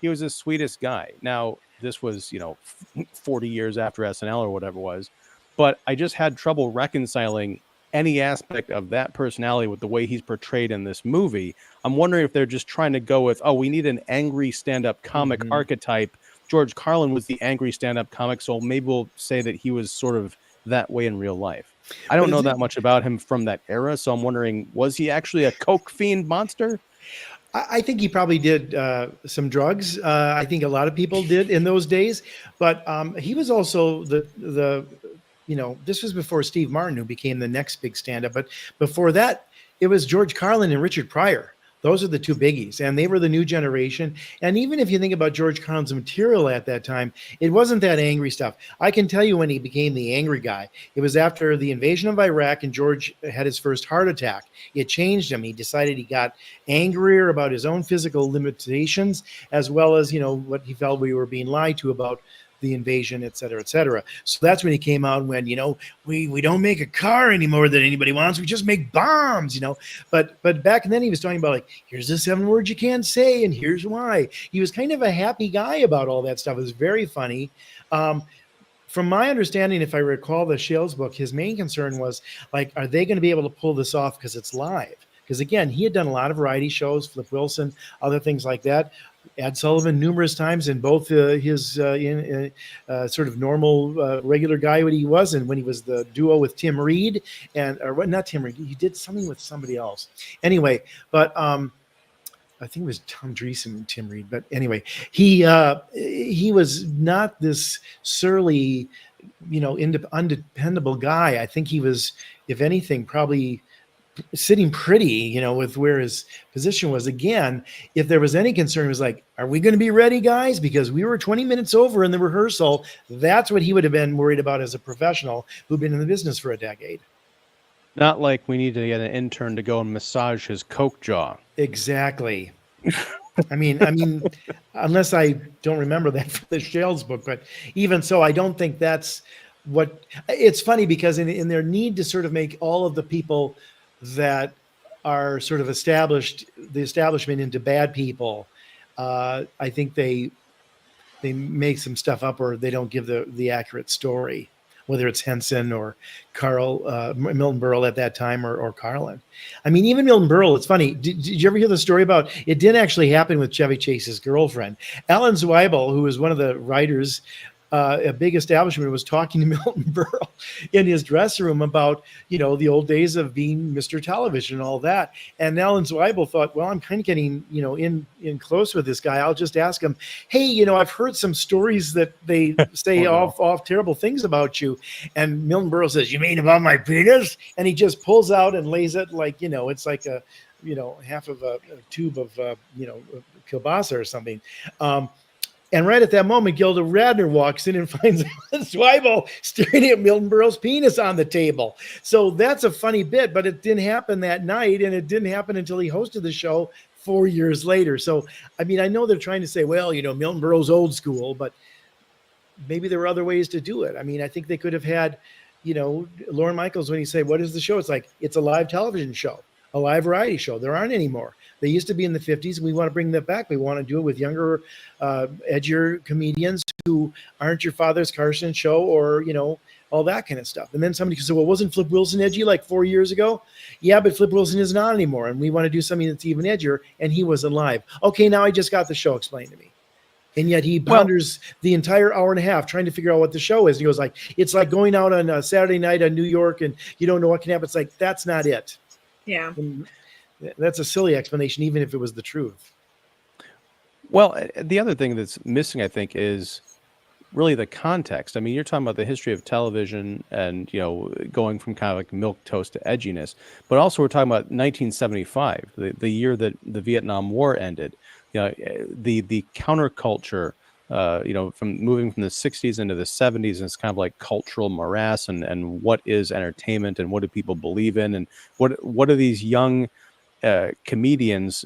He was the sweetest guy. Now, this was, 40 years after SNL or whatever it was, but I just had trouble reconciling any aspect of that personality with the way he's portrayed in this movie. I'm wondering if they're just trying to go with, we need an angry stand-up comic archetype. George Carlin was the angry stand-up comic, so maybe we'll say that he was sort of that way in real life. I don't know that much about him from that era, so I'm wondering, was he actually a coke fiend monster? I think he probably did some drugs. I think a lot of people did in those days, but he was also this was before Steve Martin, who became the next big stand-up. But before that, it was George Carlin and Richard Pryor. Those are the two biggies, and they were the new generation. And even if you think about George Carlin's material at that time, it wasn't that angry stuff. I can tell you when he became the angry guy, it was after the invasion of Iraq and George had his first heart attack. It changed him. He decided he got angrier about his own physical limitations, as well as, what he felt we were being lied to about the invasion, et cetera, et cetera. So that's when he came out when, we don't make a car anymore that anybody wants. We just make bombs, But back then he was talking about here's the 7 words you can't say and here's why. He was kind of a happy guy about all that stuff. It was very funny. From my understanding, if I recall the Shales book, his main concern was are they going to be able to pull this off because it's live? Because again, he had done a lot of variety shows, Flip Wilson, other things like that. Ed Sullivan numerous times in both his sort of normal regular guy what he was, and when he was the duo with Tim Reed not Tim Reed, he did something with somebody else. Anyway, but I think it was Tom Dreesen and Tim Reed. But anyway, he was not this surly, undependable guy. I think he was, if anything, probably sitting pretty, with where his position was. Again, if there was any concern, it was are we going to be ready, guys? Because we were 20 minutes over in the rehearsal. That's what he would have been worried about as a professional who'd been in the business for a decade. Not like we need to get an intern to go and massage his coke jaw. Exactly. I mean, unless I don't remember that from the Shales book, but even so, I don't think that's what. It's funny because in their need to sort of make all of the people that are sort of the establishment into bad people, I think they make some stuff up, or they don't give the accurate story, whether it's Henson or Milton Berle at that time or Carlin. I mean, even Milton Berle, it's funny. Did you ever hear the story about it? Did actually happen with Chevy Chase's girlfriend, Ellen Zweibel, who was one of the writers. A big establishment, was talking to Milton Berle in his dressing room about, the old days of being Mr. Television and all that. And Alan Zweibel thought, well, I'm kind of getting, in close with this guy. I'll just ask him, hey, I've heard some stories that they say off terrible things about you. And Milton Berle says, you mean about my penis? And he just pulls out and lays it it's like a, half of a tube of, kielbasa or something. And right at that moment, Gilda Radner walks in and finds Zweibel staring at Milton Berle's penis on the table. So that's a funny bit, but it didn't happen that night, and it didn't happen until he hosted the show 4 years later. So, I mean, I know they're trying to say, well, Milton Berle's old school, but maybe there were other ways to do it. I mean, I think they could have had, Lorne Michaels, when he said, what is the show? It's it's a live television show, a live variety show. There aren't anymore. They used to be in the 50s. We want to bring that back. We want to do it with younger, edgier comedians who aren't your father's Carson show or, all that kind of stuff. And then somebody could say, well, wasn't Flip Wilson edgy 4 years ago? Yeah, but Flip Wilson is not anymore. And we want to do something that's even edgier. And he was alive. Okay, now I just got the show explained to me. And yet he ponders the entire hour and a half trying to figure out what the show is. And he goes it's like going out on a Saturday night in New York and you don't know what can happen. It's that's not it. Yeah. And that's a silly explanation, even if it was the truth. Well, the other thing that's missing, I think, is really the context. I mean, you're talking about the history of television and, going from kind of milquetoast to edginess, but also we're talking about 1975, the year that the Vietnam War ended. The counterculture from moving from the 60s into the 70s, and it's kind of like cultural morass, and what is entertainment, and what do people believe in, and what are these young comedians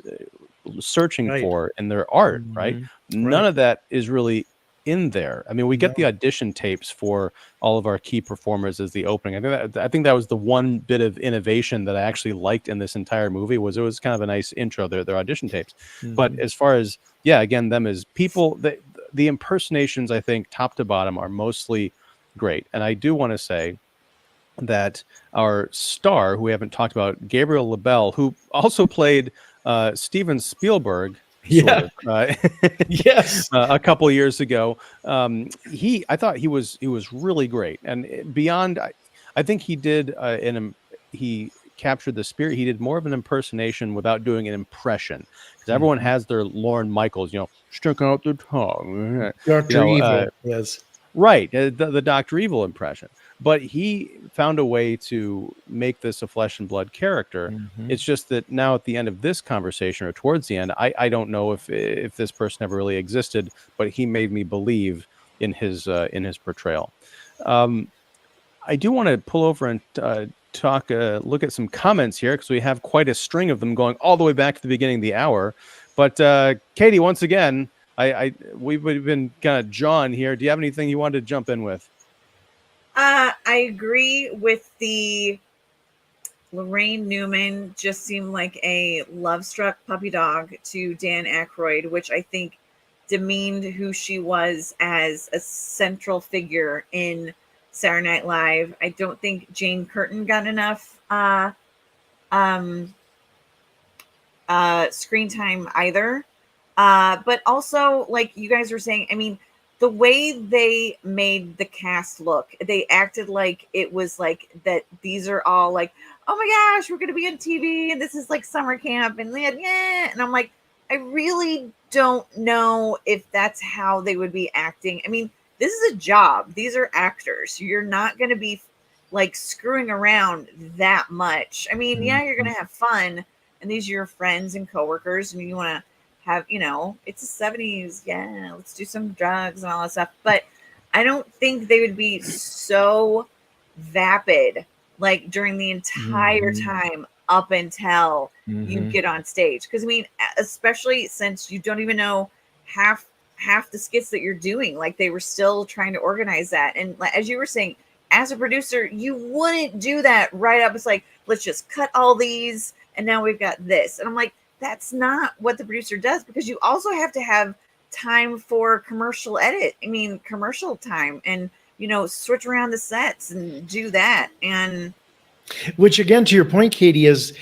searching Right. for in their art, right? Mhm. None Right. of that is really in there. I mean, we get the No. audition tapes for all of our key performers as the opening. I think that was the one bit of innovation that I actually liked in this entire movie. Was it was kind of a nice intro, their audition tapes. But Mhm. as far as, yeah, again, them as people, the impersonations, I think, top to bottom, are mostly great. And I do want to say that our star, who we haven't talked about, Gabriel LaBelle, who also played Steven Spielberg, sort Yeah. of, Yes. a couple years ago. I thought he was really great, and beyond, I think he did he captured the spirit. He did more of an impersonation without doing an impression, because everyone Mhm. has their Lorne Michaels, sticking out their tongue, you Dr. know. Evil. Yes. Right, the Dr. Evil impression. But he found a way to make this a flesh and blood character. Mhm. It's just that now at the end of this conversation, or towards the end, I don't know if this person ever really existed, but he made me believe in his portrayal. Um, I do want to pull over and look at some comments here, because we have quite a string of them going all the way back to the beginning of the hour. But Katie, once again, we've been kind of John here. Do you have anything you wanted to jump in with? I agree with the Lorraine Newman just seemed like a love-struck puppy dog to Dan Aykroyd, which I think demeaned who she was as a central figure in Saturday Night Live. I don't think Jane Curtin got enough um, screen time either. But also, like you guys were saying, I mean, the way they made the cast look, they acted like it was like that. These are all like, oh my gosh, we're going to be on TV and this is like summer camp. And yeah. And I'm like, I really don't know if that's how they would be acting. I mean, this is a job. These are actors. You're not going to be like screwing around that much. I mean, yeah, you're going Mhm. to have fun. And these are your friends and coworkers. I mean, you want to have, it's the 70s. Yeah, let's do some drugs and all that stuff. But I don't think they would be so vapid like during the entire Mhm. time up until you Mhm. get on stage. Because I mean, especially since you don't even know half the skits that you're doing, like they were still trying to organize that. And as you were saying, as a producer, you wouldn't do that right up. It's like, let's just cut all these and now we've got this. And I'm like, that's not what the producer does, because you also have to have time for commercial edit. I mean, commercial time, and switch around the sets and do that. And Which again, to your point, Katie, is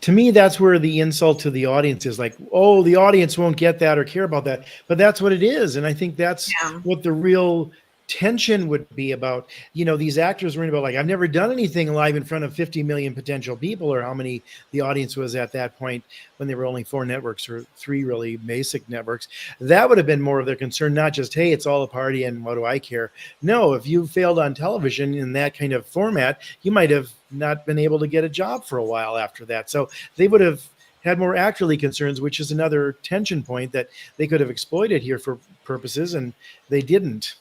to me, that's where the insult to the audience is like, oh, the audience won't get that or care about that. But that's what it is. And I think that's yeah, what the real tension would be about. These actors worrying about, like, I've never done anything live in front of 50 million potential people, or how many the audience was at that point when there were only 4 networks or 3 really basic networks. That would have been more of their concern, not just, hey, it's all a party and what do I care? No, if you failed on television in that kind of format, you might have not been able to get a job for a while after that. So they would have had more actorly concerns, which is another tension point that they could have exploited here for purposes, and they didn't.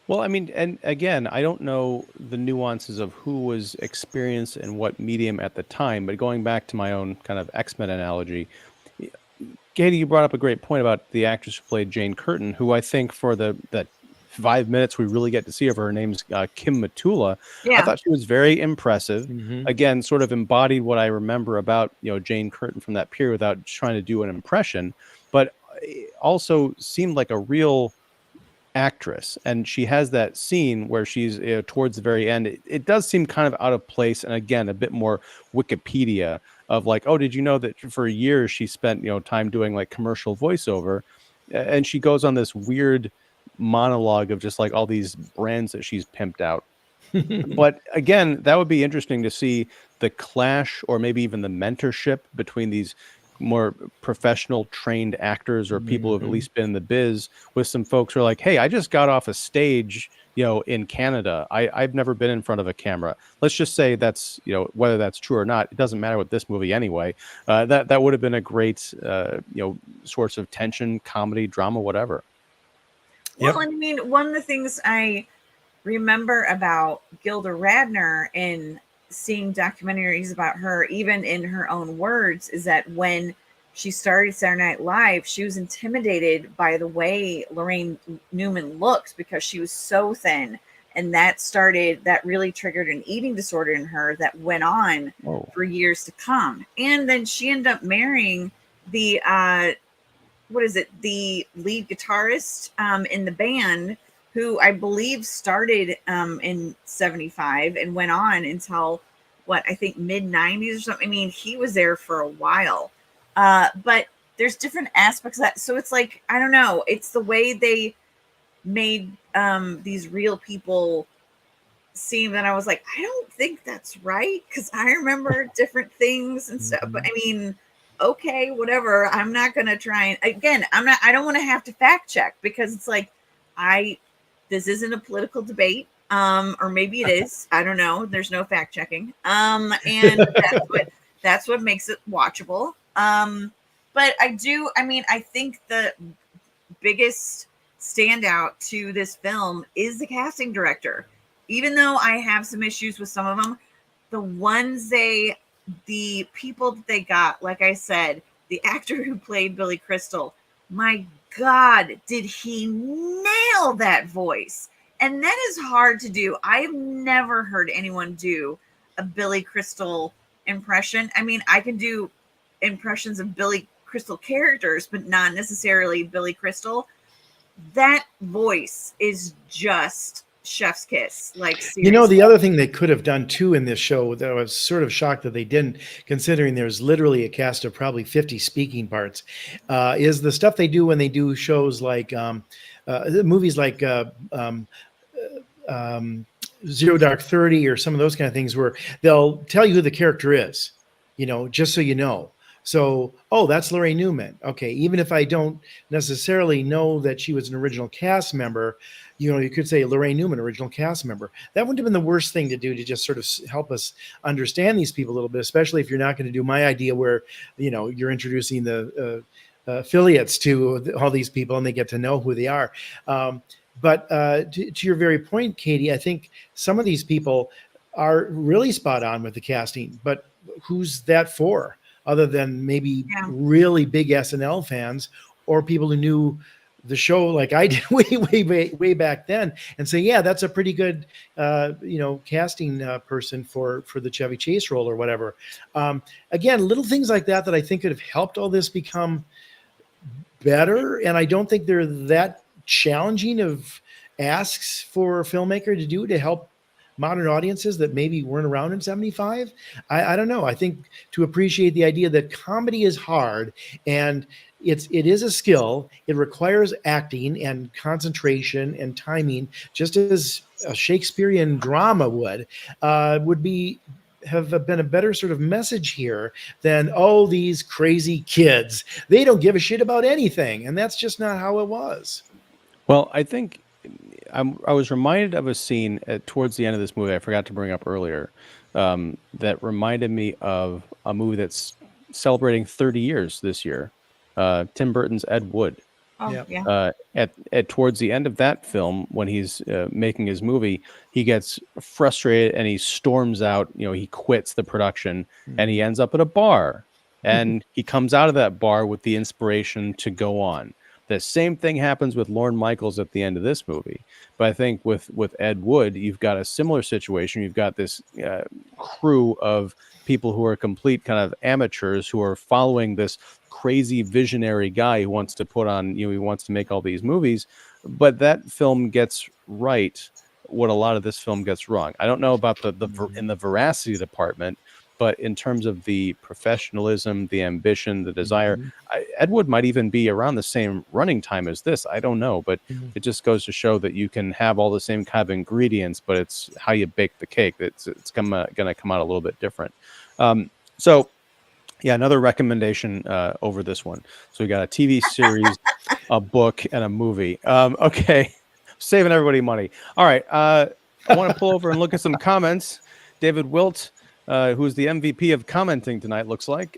Well, I mean, and again, I don't know the nuances of who was experienced in what medium at the time, but going back to my own kind of X-Men analogy, Katie, you brought up a great point about the actress who played Jane Curtin, who I think for that 5 minutes we really get to see of her name's Kim Matula. I yeah, thought she was very impressive. Mm-hmm. Again, sort of embodied what I remember about Jane Curtin from that period without trying to do an impression, but also seemed like a real actress. And she has that scene where she's towards the very end. It does seem kind of out of place, and again a bit more Wikipedia of like, oh, did you know that for years she spent time doing like commercial voiceover, and she goes on this weird monologue of just like all these brands that she's pimped out. But again, that would be interesting to see the clash, or maybe even the mentorship between these more professional trained actors, or people who have at Mm-hmm. least been in the biz, with some folks who are like, hey, I just got off a stage in Canada. I've never been in front of a camera. Let's just say that's whether that's true or not, it doesn't matter with this movie anyway. That would have been a great source of tension, comedy, drama, whatever. Yep. Well, I mean, one of the things I remember about Gilda Radner in seeing documentaries about her, even in her own words, is that when she started Saturday Night Live, she was intimidated by the way Lorraine Newman looked because she was so thin. And that really triggered an eating disorder in her that went on Whoa. for years to come. And then she ended up marrying the the lead guitarist in the band, who I believe started in 75 and went on until I think mid 90s or something. I mean, he was there for a while. But there's different aspects of that. So it's like, I don't know, it's the way they made these real people seem that I was like, I don't think that's right, because I remember different things and stuff. But I mean, okay, whatever. I'm not gonna try and again, I don't want to have to fact check, because it's like this isn't a political debate. Or maybe it is. I don't know. There's no fact checking. And that's what makes it watchable. But I think the biggest standout to this film is the casting director. Even though I have some issues with some of them, the people that they got, like I said, the actor who played Billy Crystal, my God, did he nail that voice? And that is hard to do. I've never heard anyone do a Billy Crystal impression. I mean, I can do impressions of Billy Crystal characters, but not necessarily Billy Crystal. That voice is just chef's kiss. Like, seriously. You know, the other thing they could have done too in this show that I was sort of shocked that they didn't, considering there's literally a cast of probably 50 speaking parts, is the stuff they do when they do shows like movies like Zero Dark 30 or some of those kind of things, where they'll tell you who the character is, just so you know. So, oh, that's Lorraine Newman. Okay, even if I don't necessarily know that she was an original cast member, you could say Lorraine Newman, original cast member. That wouldn't have been the worst thing to do, to just sort of help us understand these people a little bit, especially if you're not going to do my idea where, you're introducing the affiliates to all these people and they get to know who they are. But to your very point, Katie, I think some of these people are really spot on with the casting, but who's that for? Other than maybe really big SNL fans or people who knew the show like I did way back then, and say, yeah, that's a pretty good, casting person for the Chevy Chase role or whatever. Again, little things like that I think could have helped all this become better. And I don't think they're that challenging of asks for a filmmaker to do to help modern audiences that maybe weren't around in 75. I don't know. I think to appreciate the idea that comedy is hard and it is a skill. It requires acting and concentration and timing, just as a Shakespearean drama would have been a better sort of message here than, oh, these crazy kids, they don't give a shit about anything. And that's just not how it was. Well, I think I was reminded of a scene towards the end of this movie I forgot to bring up earlier, that reminded me of a movie that's celebrating 30 years this year, Tim Burton's Ed Wood. Oh, yeah. At towards the end of that film, when he's making his movie, he gets frustrated and he storms out. He quits the production and he ends up at a bar, and he comes out of that bar with the inspiration to go on. The same thing happens with Lorne Michaels at the end of this movie. But I think with Ed Wood, you've got a similar situation. You've got this crew of people who are complete kind of amateurs who are following this crazy visionary guy who wants to put on, he wants to make all these movies. But that film gets right what a lot of this film gets wrong. I don't know about in the veracity department, but in terms of the professionalism, the ambition, the desire, Ed Wood might even be around the same running time as this. I don't know, but it just goes to show that you can have all the same kind of ingredients, but it's how you bake the cake. It's going to come out a little bit different. So, yeah, another recommendation over this one. So we got a TV series, a book, and a movie. Okay, saving everybody money. All right, I want to pull over and look at some comments. David Wilt who's the MVP of commenting tonight, looks like.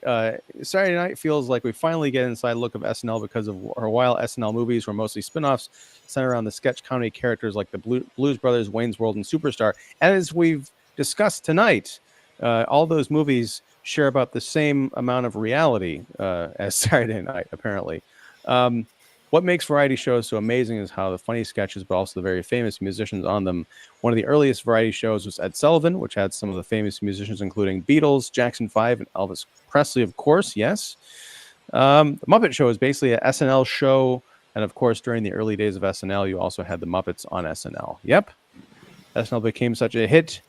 Saturday night feels like we finally get an inside look of SNL because of our while SNL movies were mostly spin-offs centered around the sketch comedy characters like the Blues Brothers, Wayne's World, and Superstar. And as we've discussed tonight, all those movies share about the same amount of reality as Saturday night, apparently. What makes variety shows so amazing is how the funny sketches, but also the very famous musicians on them. One of the earliest variety shows was Ed Sullivan, which had some of the famous musicians, including Beatles, Jackson 5, and Elvis Presley, of course. Yes. The Muppet Show is basically an SNL show. And of course, during the early days of SNL, you also had the Muppets on SNL. Yep. SNL became such a hit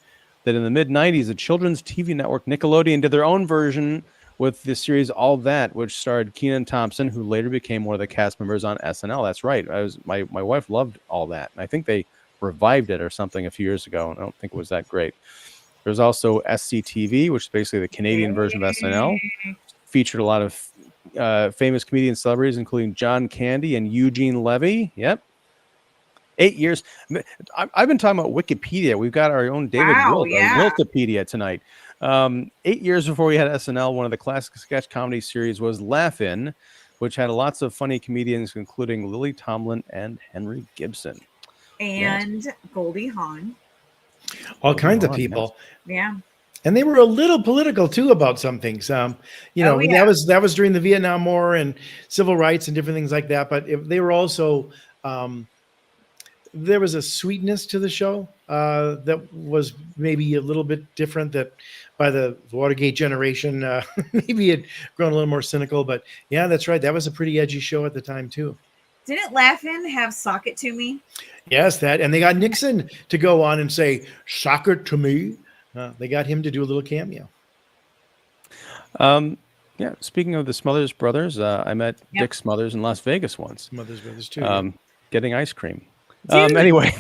that in the mid-90s, the children's TV network Nickelodeon did their own version with the series All That, which starred Kenan Thompson, who later became one of the cast members on SNL. That's right. My wife loved All That. And I think they revived it or something a few years ago. I don't think it was that great. There's also SCTV, which is basically the Canadian version of SNL. Featured a lot of famous comedian celebrities, including John Candy and Eugene Levy. Yep. 8 years. I've been talking about Wikipedia. We've got our own David Wilt, Wikipedia tonight. 8 years before we had SNL, one of the classic sketch comedy series was Laugh-In, which had lots of funny comedians, including Lily Tomlin and Henry Gibson. And Goldie Hawn. All kinds of people. Yeah. And they were a little political too about some things. That was during the Vietnam War and civil rights and different things like that. But they were also there was a sweetness to the show that was maybe a little bit different. That by the Watergate generation, maybe it grown a little more cynical. But yeah, that's right. That was a pretty edgy show at the time too. Didn't Laugh-In have "Sock It to Me"? Yes, that, and they got Nixon to go on and say "Sock it to me." They got him to do a little cameo. Yeah. Speaking of the Smothers Brothers, I met Dick Smothers in Las Vegas once. Smothers Brothers too. Getting ice cream. Dude, anyway.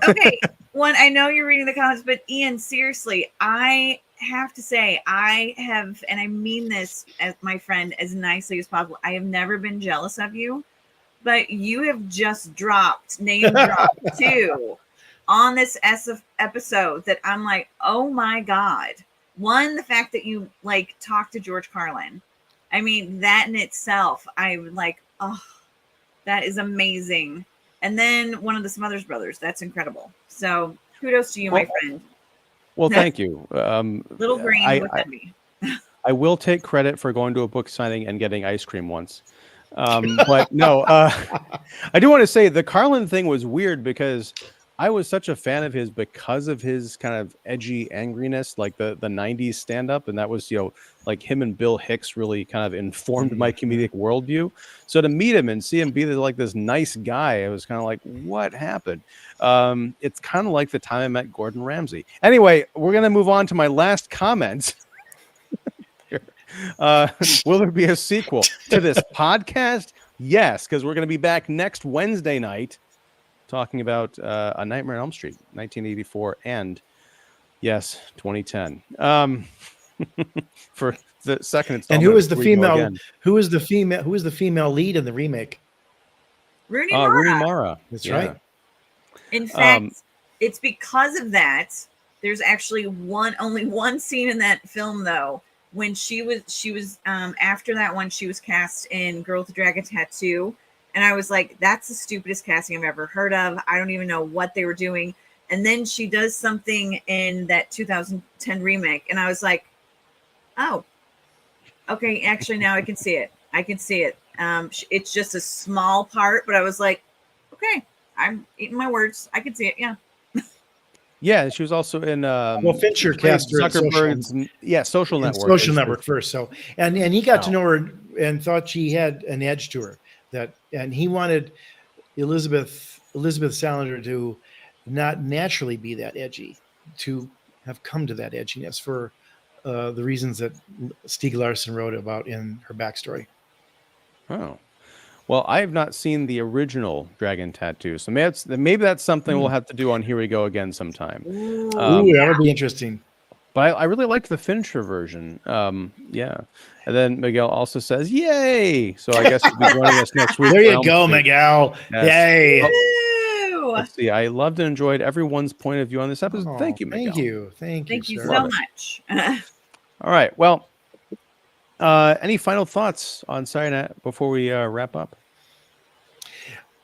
Okay. One, I know you're reading the comments, but Ian, seriously, I have to say, I have, and I mean this as my friend as nicely as possible. I have never been jealous of you, but you have just name dropped two on this episode that I'm like, oh my God. One, the fact that you like talked to George Carlin. I mean, that in itself, I would like, oh, that is amazing. And then one of the Smothers Brothers. That's incredible. So kudos to you, my friend. Well, thank you. Little green with envy. I will take credit for going to a book signing and getting ice cream once. But no, I do want to say the Carlin thing was weird because I was such a fan of his because of his kind of edgy angriness, like the 90s stand-up. And that was, like him and Bill Hicks really kind of informed my comedic worldview. So to meet him and see him be like this nice guy, I was kind of like, what happened? It's kind of like the time I met Gordon Ramsay. Anyway, we're going to move on to my last comment. Will there be a sequel to this podcast? Yes, because we're going to be back next Wednesday night talking about A Nightmare on Elm Street, 1984, and yes, 2010. For the second installment. And who is the female? Who is the female lead in the remake? Rooney Mara. Rooney Mara. That's right. In fact, it's because of that. There's actually only one scene in that film though. When she was after that one, she was cast in Girl with the Dragon Tattoo. And I was like, that's the stupidest casting I've ever heard of. I don't even know what they were doing. And then she does something in that 2010 remake. And I was like, oh, okay. Actually, now I can see it. It's just a small part, but I was like, okay, I'm eating my words. I can see it. Yeah. Yeah, she was also in Fincher cast her Zuckerberg's Social Network. Social Network first. So and he got to know her and thought she had an edge to her. And he wanted Elizabeth Salinger to not naturally be that edgy, to have come to that edginess for the reasons that Stieg Larsson wrote about in her backstory. Oh, well, I have not seen the original Dragon Tattoo, so maybe that's something we'll have to do on Here We Go Again sometime. Ooh, that would be interesting. But I really liked the Fincher version. Yeah. And then Miguel also says, yay! So I guess he'll be joining us next week. There you go, Miguel. Yes. Yay. you. Let's see. I loved and enjoyed everyone's point of view on this episode. Oh, Thank you, Miguel. Thank you, Thank you sir. so Love it. much. All right. Well, any final thoughts on Saturday Night before we wrap up?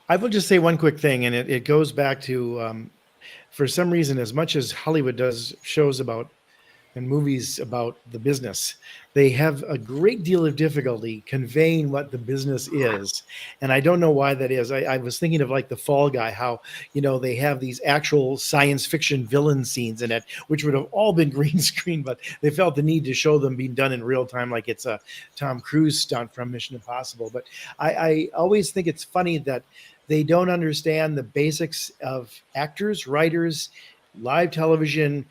I will just say one quick thing, and it goes back to, for some reason, as much as Hollywood does shows about and movies about the business, they have a great deal of difficulty conveying what the business is. And I don't know why that is. I was thinking of like the Fall Guy, how, they have these actual science fiction villain scenes in it, which would have all been green screen, but they felt the need to show them being done in real time, like it's a Tom Cruise stunt from Mission Impossible. But I always think it's funny that they don't understand the basics of actors, writers, live television,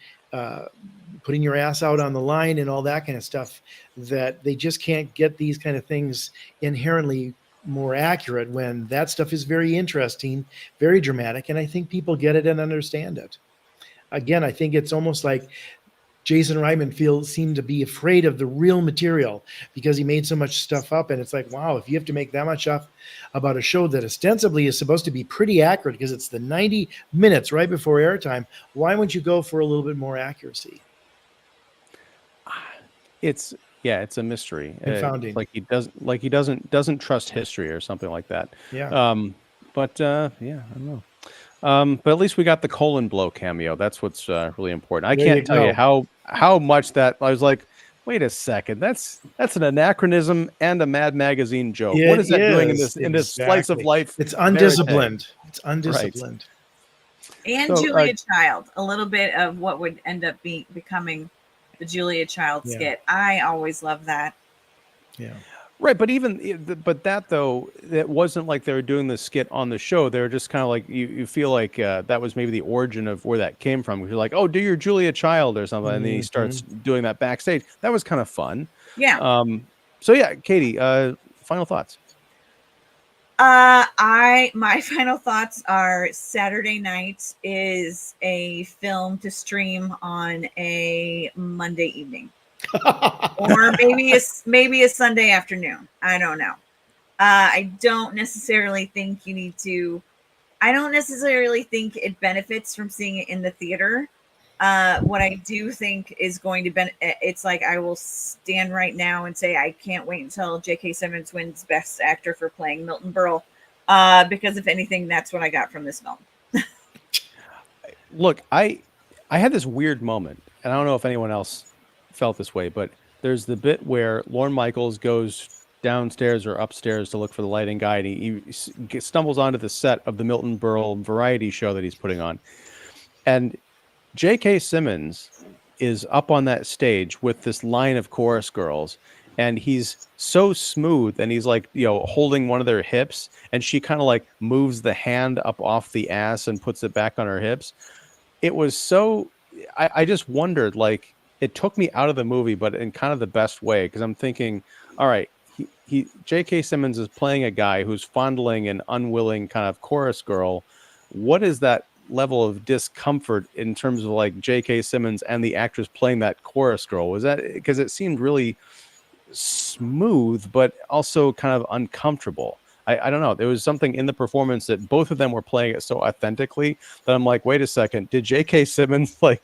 putting your ass out on the line and all that kind of stuff, that they just can't get these kind of things inherently more accurate when that stuff is very interesting, very dramatic. And I think people get it and understand it. Again, I think it's almost like Jason Reitman seemed to be afraid of the real material because he made so much stuff up. And it's like, wow, if you have to make that much up about a show that ostensibly is supposed to be pretty accurate because it's the 90 minutes right before airtime, why wouldn't you go for a little bit more accuracy? It's a mystery. Confounding. Like he doesn't trust history or something like that. Yeah. But I don't know. But at least we got the colon blow cameo. That's what's really important. I There can't you tell you go. how much that I was like, wait a second, that's an anachronism and a Mad Magazine joke. What is that doing in this slice of Exactly. life? It's undisciplined. It's Right. undisciplined. And So, Julia Child, a little bit of what would end up becoming the Julia Child Yeah. skit. I always love that. Yeah. Right, but that though, it wasn't like they were doing the skit on the show. They were just kind of like you feel like that was maybe the origin of where that came from. You're like, oh, do your Julia Child or something, and then he starts doing that backstage. That was kind of fun. Yeah. So yeah, Katie, final thoughts. My final thoughts are Saturday night is a film to stream on a Monday evening. Or maybe a Sunday afternoon. I don't know. I don't necessarily think it benefits from seeing it in the theater. What I do think is going to it's like I will stand right now and say I can't wait until J.K. Simmons wins Best Actor for playing Milton Berle, because if anything, that's what I got from this film. Look, I had this weird moment, and I don't know if anyone else felt this way, but there's the bit where Lorne Michaels goes downstairs or upstairs to look for the lighting guy, and he stumbles onto the set of the Milton Berle variety show that he's putting on, and J.K. Simmons is up on that stage with this line of chorus girls, and he's so smooth, and he's like, holding one of their hips, and she kind of like moves the hand up off the ass and puts it back on her hips. It was so, I just wondered, like, it took me out of the movie, but in kind of the best way, because I'm thinking, all right, J.K. Simmons is playing a guy who's fondling an unwilling kind of chorus girl. What is that level of discomfort in terms of like J.K. Simmons and the actress playing that chorus girl? Was that because it seemed really smooth, but also kind of uncomfortable? I don't know. There was something in the performance that both of them were playing it so authentically that I'm like, wait a second, did J.K. Simmons like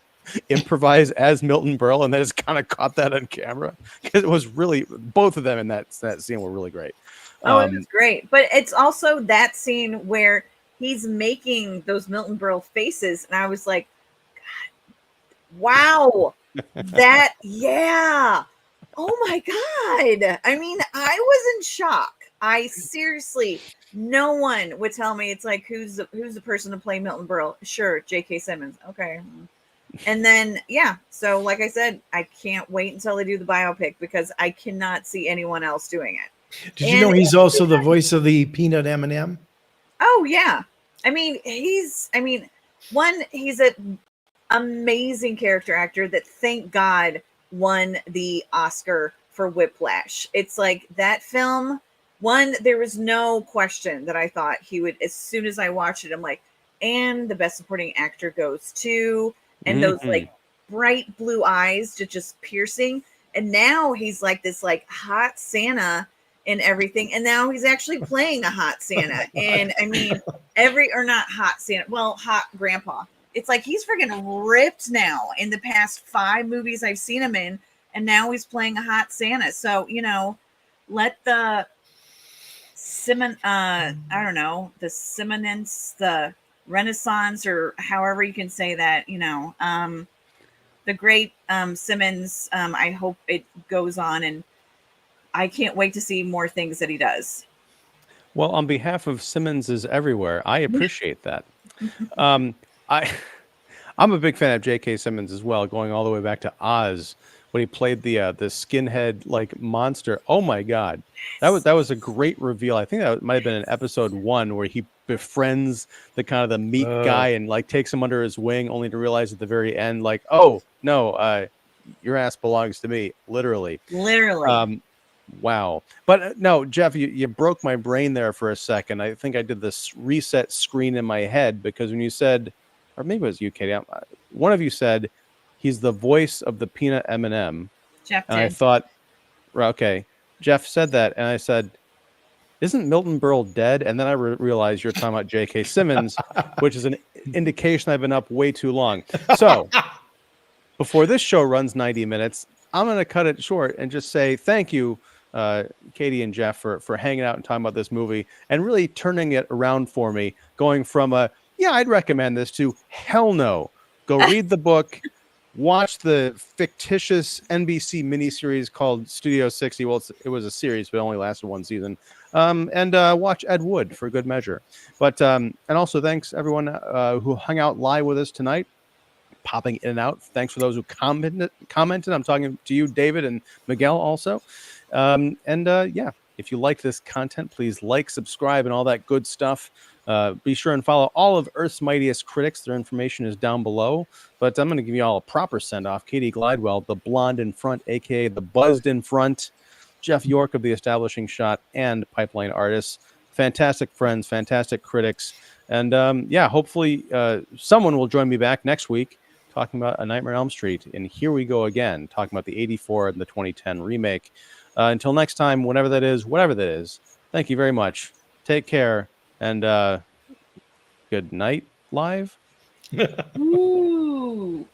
improvise as Milton Berle and then just kind of caught that on camera? Because it was really, both of them in that scene were really great. It was great. But it's also that scene where he's making those Milton Berle faces, and I was like, God, wow, that, yeah. Oh my God. I mean, I was in shock. I seriously, no one would tell me, it's like, who's the person to play Milton Berle? Sure, J.K. Simmons. Okay. And then, yeah. So like I said, I can't wait until they do the biopic because I cannot see anyone else doing it. Did you know he's also the voice of the Peanut M&M? Oh yeah. I mean, he's an amazing character actor that, thank God, won the Oscar for Whiplash. It's like that film, there was no question that I thought he would, as soon as I watched it, I'm like, and the best supporting actor goes to, and those like bright blue eyes just piercing. And now he's like this like hot Santa and everything. And now he's actually playing a hot Santa. And I mean, not hot Santa, well, hot grandpa. It's like he's freaking ripped now in the past 5 movies I've seen him in. And now he's playing a hot Santa. So, you know, let the I don't know, the Simonance, the Renaissance, or however you can say that, you know, the great Simmons. I hope it goes on, and I can't wait to see more things that he does. Well, on behalf of Simmons is everywhere, I appreciate that. I'm a big fan of J.K. Simmons as well, going all the way back to Oz when he played the skinhead like monster. Oh my God, that was a great reveal. I think that might have been in episode 1 where he befriends the kind of the meek guy and like takes him under his wing, only to realize at the very end, like, oh no, your ass belongs to me, literally. Wow. But no, Jeff, you broke my brain there for a second. I think I did this reset screen in my head because when you said, or maybe it was you, Katie, one of you said he's the voice of the peanut M&M. Jeff and did. I thought, okay, Jeff said that, and I said, isn't Milton Berle dead? And then I realized you're talking about J.K. Simmons, which is an indication I've been up way too long. So before this show runs 90 minutes, I'm going to cut it short and just say thank you, Katie and Jeff, for hanging out and talking about this movie and really turning it around for me, going from yeah, I'd recommend this to hell no. Go read the book, watch the fictitious NBC miniseries called Studio 60. Well, it was a series, but it only lasted 1 season. And watch Ed Wood for good measure. But and also thanks everyone who hung out live with us tonight, popping in and out. Thanks for those who commented. I'm talking to you, David, and Miguel also. Yeah, if you like this content, please like, subscribe, and all that good stuff. Be sure and follow all of Earth's Mightiest Critics. Their information is down below. But I'm going to give you all a proper send-off. Katie Glidewell, the blonde in front, a.k.a. the buzzed in front. Jeff York of The Establishing Shot and Pipeline Artists. Fantastic friends, fantastic critics. And yeah, hopefully someone will join me back next week talking about A Nightmare on Elm Street. And here we go again, talking about the 84 and the 2010 remake. Until next time, whatever that is, thank you very much. Take care. And good night, live. Ooh.